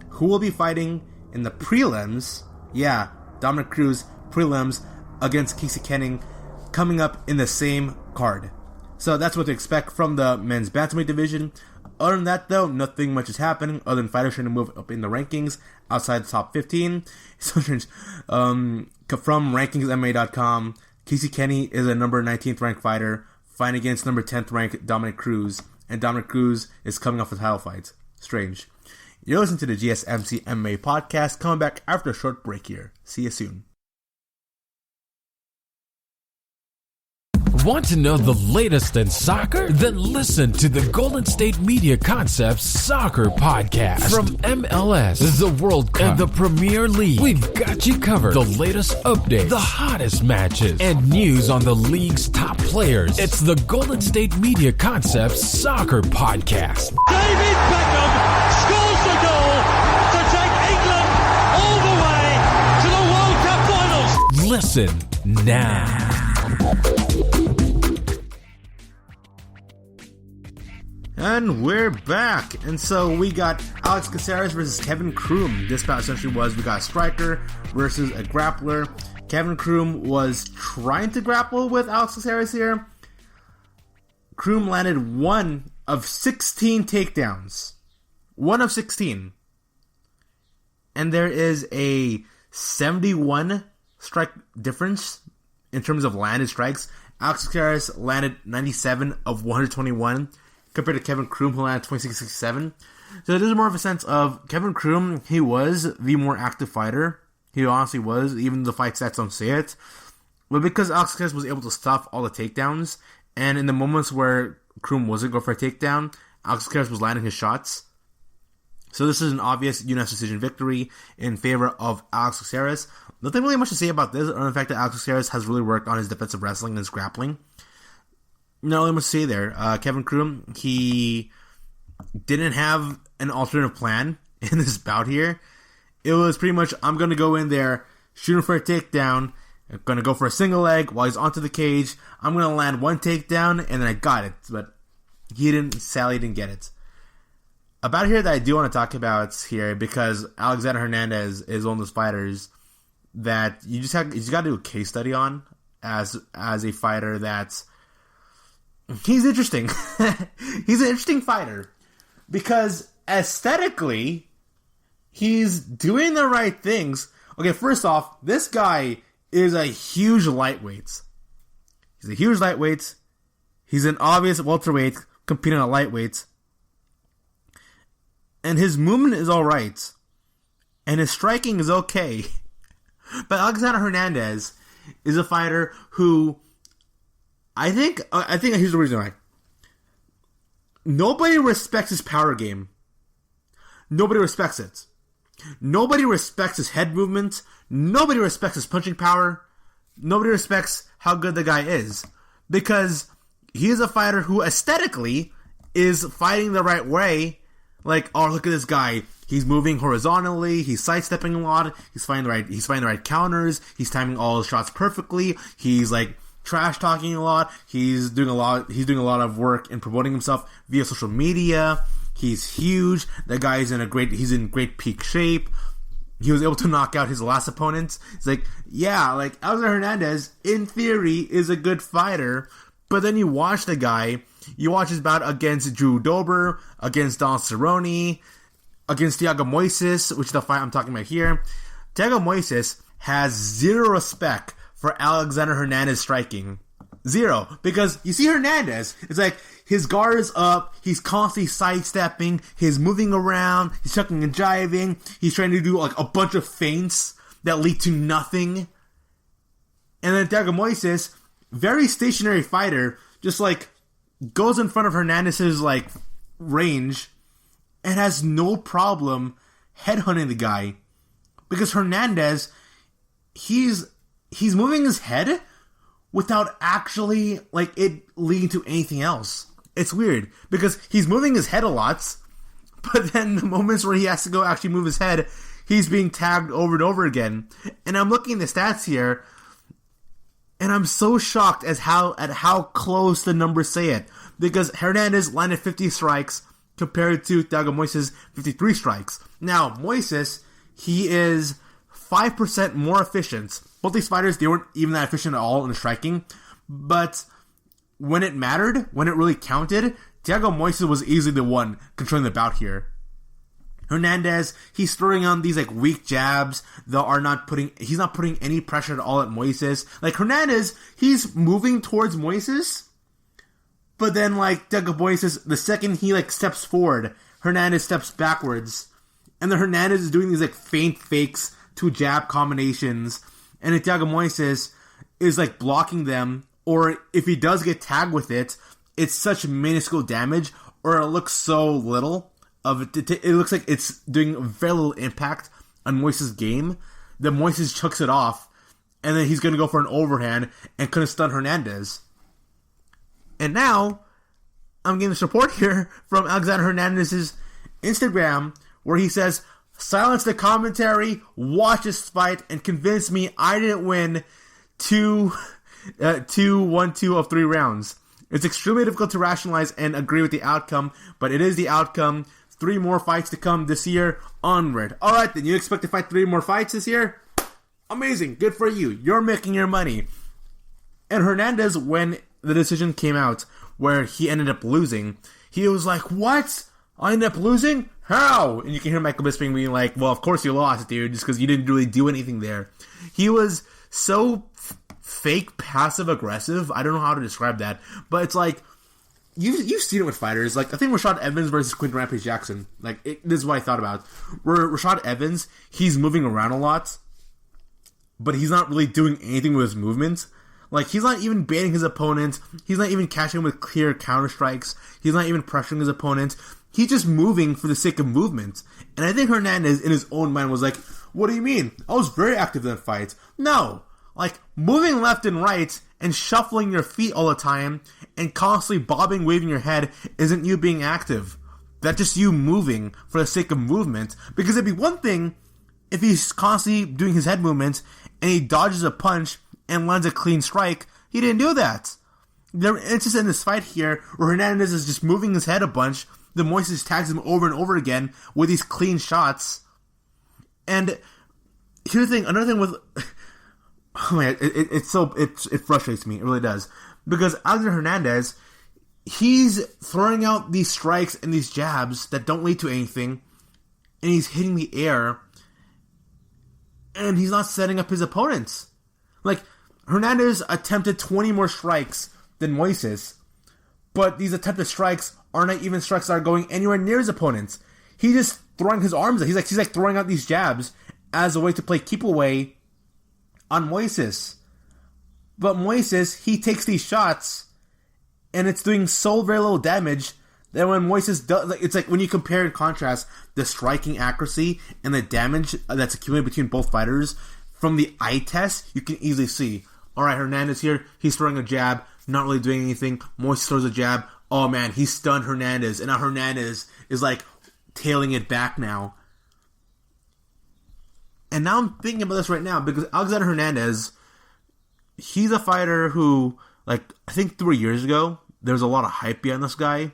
who will be fighting in the prelims. Yeah, Dominic Cruz, prelims, against Casey Kenning, coming up in the same card. So that's what to expect from the men's bantamweight division. Other than that, though, nothing much is happening other than fighters trying to move up in the rankings outside the top 15. So strange. From rankingsmma.com, Casey Kenny is a number 19th ranked fighter fighting against number 10th ranked Dominic Cruz, and Dominic Cruz is coming off a title fight. Strange. You're listening to the GSMC MMA Podcast, coming back after a short break here. See you soon. Want to know the latest in soccer? Then listen to the Golden State Media Concepts Soccer Podcast. From MLS, the World Cup, and the Premier League, we've got you covered. The latest updates, the hottest matches, and news on the league's top players. It's the Golden State Media Concepts Soccer Podcast. David Beckham scores the goal to take England all the way to the World Cup finals. Listen now. And we're back. And so we got Alex Caceres versus Kevin Croom. This bout essentially was, we got a striker versus a grappler. Kevin Croom was trying to grapple with Alex Caceres here. Croom landed 1 of 16 takedowns. 1 of 16. And there is a 71 strike difference in terms of landed strikes. Alex Caceres landed 97 of 121. Compared to Kevin Croom, who landed 26-67. So there's more of a sense of Kevin Croom, he was the more active fighter. He honestly was, even the fight stats don't say it. But because Alex Caceres was able to stop all the takedowns, and in the moments where Croom wasn't going for a takedown, Alex Caceres was landing his shots. So this is an obvious unanimous decision victory in favor of Alex Caceres. Nothing really much to say about this, other than the fact that Alex Caceres has really worked on his defensive wrestling and his grappling. Not really much to say there. Kevin Croom, he didn't have an alternative plan in this bout here. It was pretty much, I'm going to go in there, shoot him for a takedown, I'm going to go for a single leg while he's onto the cage, I'm going to land one takedown, and then I got it. But Sally didn't get it. About here that I do want to talk about here, because Alexander Hernandez is one of those fighters that you just got to do a case study on as a fighter that's, he's interesting. He's an interesting fighter because aesthetically, he's doing the right things. Okay, first off, this guy is a huge lightweight. He's a huge lightweight. He's an obvious welterweight competing at lightweight. And his movement is alright. And his striking is okay. But Alexander Hernandez is a fighter who I think here's the reason why. Nobody respects his power game. Nobody respects it. Nobody respects his head movement. Nobody respects his punching power. Nobody respects how good the guy is. Because he is a fighter who aesthetically is fighting the right way. Like, oh, look at this guy. He's moving horizontally. He's sidestepping a lot. He's finding the right counters. He's timing all his shots perfectly. He's like trash talking a lot. He's doing a lot of work in promoting himself via social media. He's huge. That guy is he's in great peak shape. He was able to knock out his last opponent. It's like, yeah, like Alexander Hernandez, in theory, is a good fighter. But then you watch the guy, you watch his bout against Drew Dober, against Don Cerrone, against Thiago Moises, which is the fight I'm talking about here. Thiago Moises has zero respect for Alexander Hernandez striking. Zero. Because you see Hernandez, it's like his guard is up, he's constantly sidestepping, he's moving around, he's chucking and jiving, he's trying to do like a bunch of feints that lead to nothing. And then Thiago Moises, very stationary fighter, just like goes in front of Hernandez's like range and has no problem headhunting the guy. Because Hernandez, he's moving his head without actually, like, it leading to anything else. It's weird, because he's moving his head a lot, but then the moments where he has to go actually move his head, he's being tagged over and over again. And I'm looking at the stats here, and I'm so shocked at how close the numbers say it. Because Hernandez landed 50 strikes compared to Thiago Moises' 53 strikes. Now, Moises, he is 5% more efficient. Both these fighters, they weren't even that efficient at all in the striking. But when it mattered, when it really counted, Thiago Moises was easily the one controlling the bout here. Hernandez, he's throwing on these like weak jabs that he's not putting any pressure at all at Moises. Like Hernandez, he's moving towards Moises, but then like Thiago Moises, the second he like steps forward, Hernandez steps backwards. And then Hernandez is doing these like feint fakes to jab combinations. And then Thiago Moises is like blocking them, or if he does get tagged with it, it's such minuscule damage, or it looks so little of it. It looks like it's doing very little impact on Moises' game that Moises chucks it off, and then he's going to go for an overhand and couldn't stun Hernandez. And now, I'm getting this report here from Alexander Hernandez's Instagram where he says, silence the commentary, watch this fight, and convince me I didn't win 2 of 3 rounds. It's extremely difficult to rationalize and agree with the outcome, but it is the outcome. 3 more fights to come this year. Onward. Alright then, you expect to fight 3 more fights this year? Amazing. Good for you. You're making your money. And Hernandez, when the decision came out where he ended up losing, he was like, what? I ended up losing? How? And you can hear Michael Bisping being like, well, of course you lost, dude, just because you didn't really do anything there. He was so fake passive-aggressive. I don't know how to describe that. But it's like, you've seen it with fighters. Like, I think Rashad Evans versus Quinton Rampage Jackson. Like, this is what I thought about. Where Rashad Evans, he's moving around a lot, but he's not really doing anything with his movement. Like, he's not even baiting his opponent. He's not even catching him with clear counter strikes. He's not even pressuring his opponent. He's just moving for the sake of movement. And I think Hernandez, in his own mind, was like, what do you mean? I was very active in that fight. No. Like, moving left and right and shuffling your feet all the time and constantly bobbing, waving your head isn't you being active. That's just you moving for the sake of movement. Because it'd be one thing if he's constantly doing his head movements and he dodges a punch and lands a clean strike. He didn't do that. It's just in this fight here where Hernandez is just moving his head a bunch. The Moises tags him over and over again with these clean shots. And here's the thing, another thing with... Oh man, it frustrates me. It really does. Because Alexander Hernandez, he's throwing out these strikes and these jabs that don't lead to anything. And he's hitting the air. And he's not setting up his opponents. Like, Hernandez attempted 20 more strikes than Moises. But these attempted strikes are not even strikes that are going anywhere near his opponents. He's just throwing his arms out. He's like throwing out these jabs as a way to play keep away on Moises. But Moises, he takes these shots and it's doing so very little damage that when Moises does, it's like when you compare and contrast the striking accuracy and the damage that's accumulated between both fighters from the eye test, you can easily see, alright, Hernandez here, he's throwing a jab, not really doing anything. Moises throws a jab, oh man, he stunned Hernandez, and now Hernandez is like tailing it back now. And now I'm thinking about this right now because Alexander Hernandez, he's a fighter who, like, I think 3 years ago, there was a lot of hype behind this guy.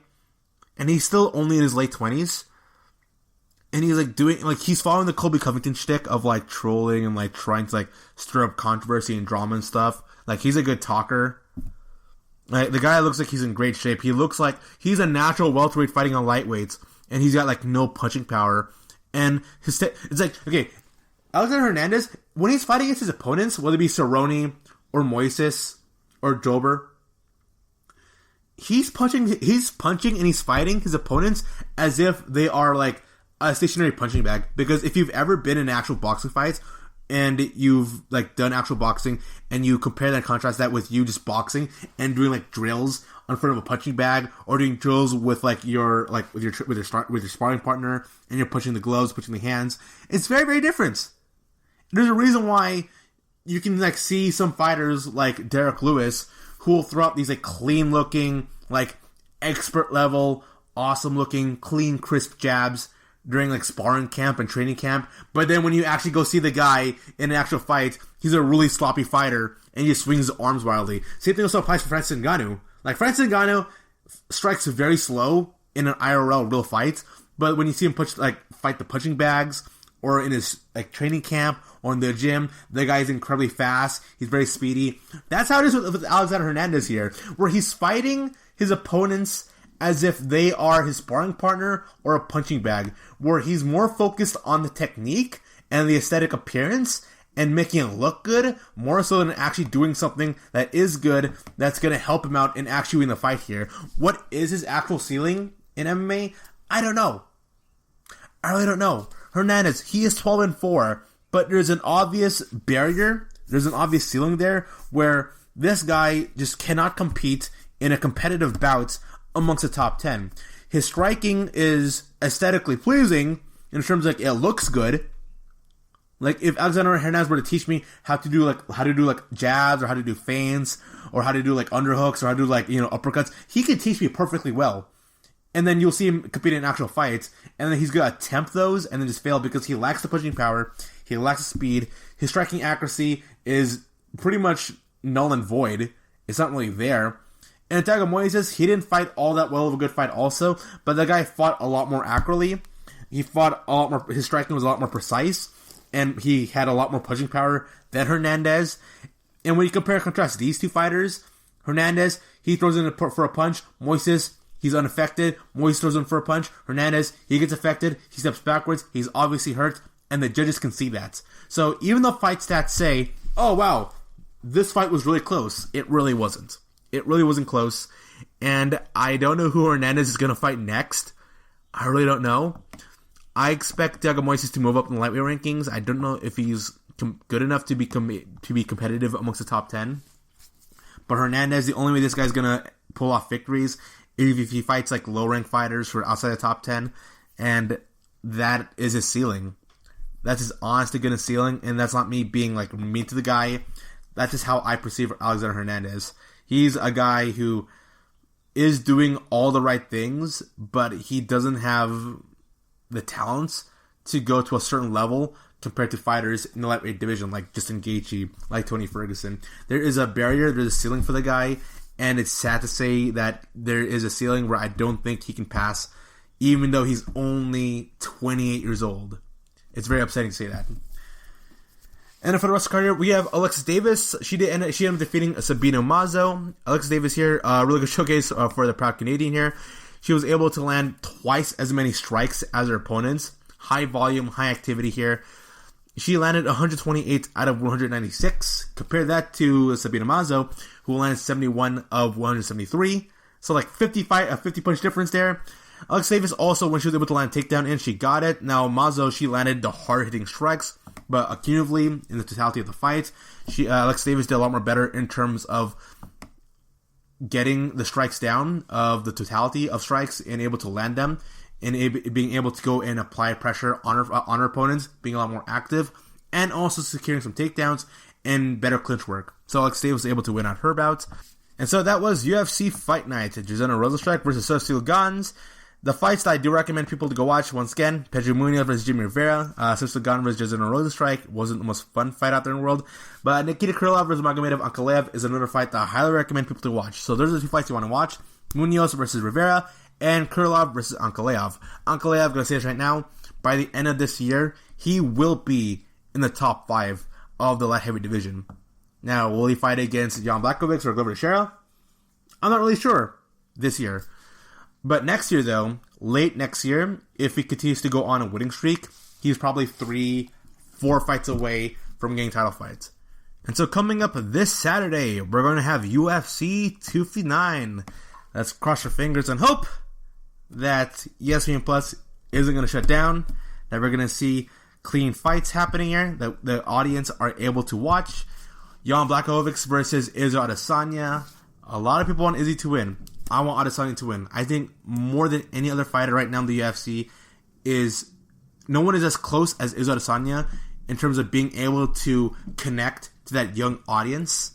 And he's still only in his late 20s. And he's, like, he's following the Colby Covington shtick of, like, trolling and, like, trying to, like, stir up controversy and drama and stuff. Like, he's a good talker. Like, the guy looks like he's in great shape. He looks like he's a natural welterweight fighting on lightweights. And he's got, like, no punching power. And it's like, okay, Alexander Hernandez, when he's fighting against his opponents, whether it be Cerrone or Moises or Jober, he's punching and he's fighting his opponents as if they are like a stationary punching bag. Because if you've ever been in actual boxing fights and you've like done actual boxing and you compare that and contrast that with you just boxing and doing like drills in front of a punching bag or doing drills with like your sparring partner and you're punching the gloves, punching the hands, it's very, very different. There's a reason why you can like see some fighters like Derek Lewis who will throw out these like clean looking, like expert level, awesome looking, clean, crisp jabs during like sparring camp and training camp. But then when you actually go see the guy in an actual fight, he's a really sloppy fighter and he just swings his arms wildly. Same thing also applies for Francis Ngannou. Like Francis Ngannou strikes very slow in an IRL real fight, but when you see him fight the punching bags or in his like training camp or in the gym, the guy's incredibly fast. He's very speedy. That's how it is with Alexander Hernandez here, where he's fighting his opponents as if they are his sparring partner or a punching bag, where he's more focused on the technique and the aesthetic appearance and making it look good, more so than actually doing something that is good, that's going to help him out in actually winning the fight here. What is his actual ceiling in MMA? I don't know. I really don't know. Hernandez, he is 12-4, but there's an obvious barrier, there's an obvious ceiling there, where this guy just cannot compete in a competitive bout amongst the top 10. His striking is aesthetically pleasing, in terms of like, it looks good. Like, if Alexander Hernandez were to teach me how to do jabs, or how to do feints, or how to do like underhooks, or how to do like, uppercuts, he could teach me perfectly well. And then you'll see him compete in actual fights, and then he's going to attempt those and then just fail because he lacks the punching power, he lacks the speed, his striking accuracy is pretty much null and void. It's not really there. And Thiago Moises, he didn't fight all that well of a good fight also, but the guy fought a lot more accurately. He fought a lot more, his striking was a lot more precise, and he had a lot more punching power than Hernandez. And when you compare and contrast these two fighters, Hernandez, he throws in for a punch. Moises, he's unaffected. Moises throws in for a punch. Hernandez, he gets affected. He steps backwards. He's obviously hurt. And the judges can see that. So even though fight stats say, oh wow, this fight was really close, it really wasn't. It really wasn't close. And I don't know who Hernandez is going to fight next. I really don't know. I expect Thiago Moises to move up in the lightweight rankings. I don't know if he's good enough to be competitive amongst the top 10. But Hernandez, the only way this guy's going to pull off victories is if he fights like low-ranked fighters who are outside the top 10. And that is his ceiling. That's his honest to goodness ceiling. And that's not me being like mean to the guy. That's just how I perceive Alexander Hernandez. He's a guy who is doing all the right things, but he doesn't have the talents to go to a certain level compared to fighters in the lightweight division like Justin Gaethje, like Tony Ferguson. There is a barrier, there's a ceiling for the guy, and it's sad to say that there is a ceiling where I don't think he can pass, even though he's only 28 years old. It's very upsetting to say that. And for the rest of the card here, we have Alexis Davis. She ended up defeating Sabina Mazo. Alexis Davis here, really good showcase for the proud Canadian here. She was able to land twice as many strikes as her opponents. High volume, high activity here. She landed 128 out of 196. Compare that to Sabina Mazo, who landed 71 of 173. So like 50 punch difference there. Alexis Davis also, when she was able to land a takedown in, she got it. Now Mazo, she landed the hard-hitting strikes, but accumulatively, in the totality of the fight, Alexis Davis did a lot more better in terms of getting the strikes down, of the totality of strikes, and able to land them, and being able to go and apply pressure on her opponents, being a lot more active, and also securing some takedowns and better clinch work. So Alexis Davis was able to win out her bout. And so that was UFC Fight Night. Rozenstruik versus Gane. The fights that I do recommend people to go watch, once again, Pedro Munhoz versus Jimmie Rivera. Gane versus Rozenstruik wasn't the most fun fight out there in the world. But Nikita Krylov versus Magomedov Ankalaev is another fight that I highly recommend people to watch. So those are the two fights you want to watch. Munhoz versus Rivera and Krylov versus Ankalaev. Ankalaev, I'm going to say this right now, by the end of this year, he will be in the top 5 of the light heavy division. Now, will he fight against Jan Blachowicz or Glover Teixeira? I'm not really sure this year. But next year, though, late next year, if he continues to go on a winning streak, he's probably 3-4 fights away from getting title fights. And so coming up this Saturday, we're going to have UFC 259. Let's cross your fingers and hope that ESPN Plus isn't going to shut down, that we're going to see clean fights happening here, that the audience are able to watch. Jan Blachowicz versus Israel Adesanya. A lot of people want Izzy to win. I want Adesanya to win. I think more than any other fighter right now in the UFC no one is as close as Israel Adesanya in terms of being able to connect to that young audience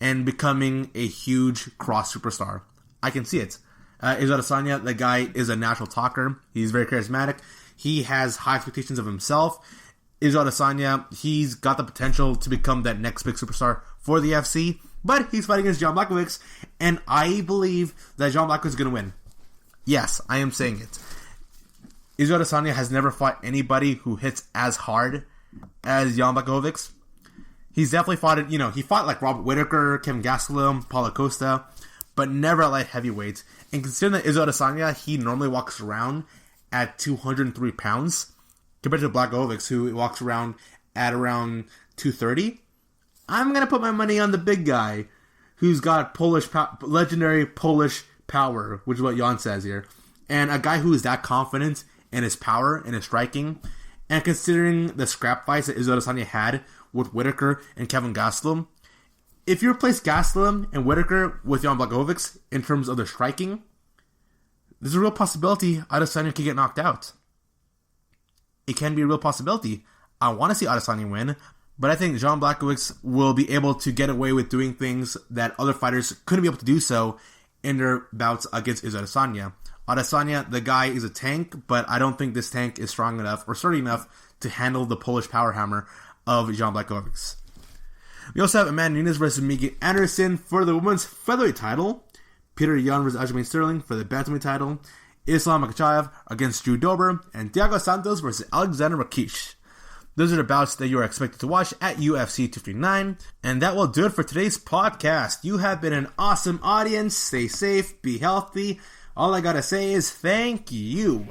and becoming a huge cross superstar. I can see it. Israel Adesanya, the guy is a natural talker. He's very charismatic. He has high expectations of himself. Israel Adesanya, he's got the potential to become that next big superstar for the UFC. But he's fighting against Jan Blachowicz, and I believe that Jan Blachowicz is going to win. Yes, I am saying it. Israel Adesanya has never fought anybody who hits as hard as Jan Blachowicz. He's definitely fought, he fought like Robert Whittaker, Kevin Gastelum, Paulo Costa, but never at light heavyweight. And considering that Israel Adesanya, he normally walks around at 203 pounds, compared to Blachowicz, who walks around at around 230. I'm going to put my money on the big guy who's got legendary Polish power, which is what Jan says here. And a guy who is that confident in his power and his striking. And considering the scrap fights that Israel Adesanya had with Whittaker and Kevin Gastelum, if you replace Gastelum and Whittaker with Jan Blachowicz in terms of their striking, there's a real possibility Adesanya could get knocked out. It can be a real possibility. I want to see Adesanya win, but I think Jan Blachowicz will be able to get away with doing things that other fighters couldn't be able to do so in their bouts against Israel Adesanya. Adesanya, the guy is a tank, but I don't think this tank is strong enough or sturdy enough to handle the Polish power hammer of Jan Blachowicz. We also have Amanda Nunes versus Megan Anderson for the women's featherweight title. Peter Yan versus Aljamain Sterling for the bantamweight title. Islam Makhachev against Drew Dober. And Thiago Santos versus Alexander Rakic. Those are the bouts that you are expected to watch at UFC 259. And that will do it for today's podcast. You have been an awesome audience. Stay safe, be healthy. All I gotta say is thank you.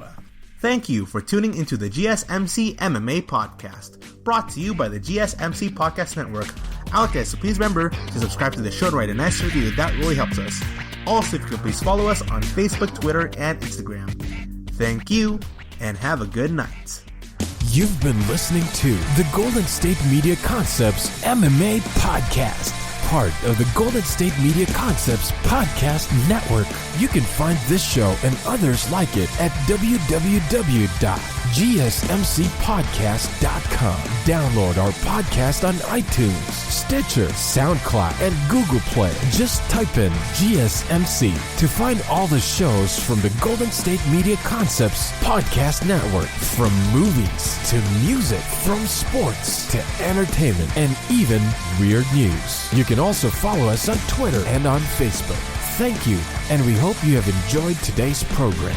Thank you for tuning into the GSMC MMA Podcast, brought to you by the GSMC Podcast Network. Out there, so please remember to subscribe to the show and write a nice review. That really helps us. Also, if you could please follow us on Facebook, Twitter, and Instagram. Thank you, and have a good night. You've been listening to the Golden State Media Concepts MMA Podcast, part of the Golden State Media Concepts Podcast Network. You can find this show and others like it at www.gsmc.com. GSMCpodcast.com. Download our podcast on iTunes, Stitcher, SoundCloud, and Google Play. Just type in GSMC to find all the shows from the Golden State Media Concepts Podcast Network. From movies to music, from sports to entertainment, and even weird news. You can also follow us on Twitter and on Facebook. Thank you, and we hope you have enjoyed today's program.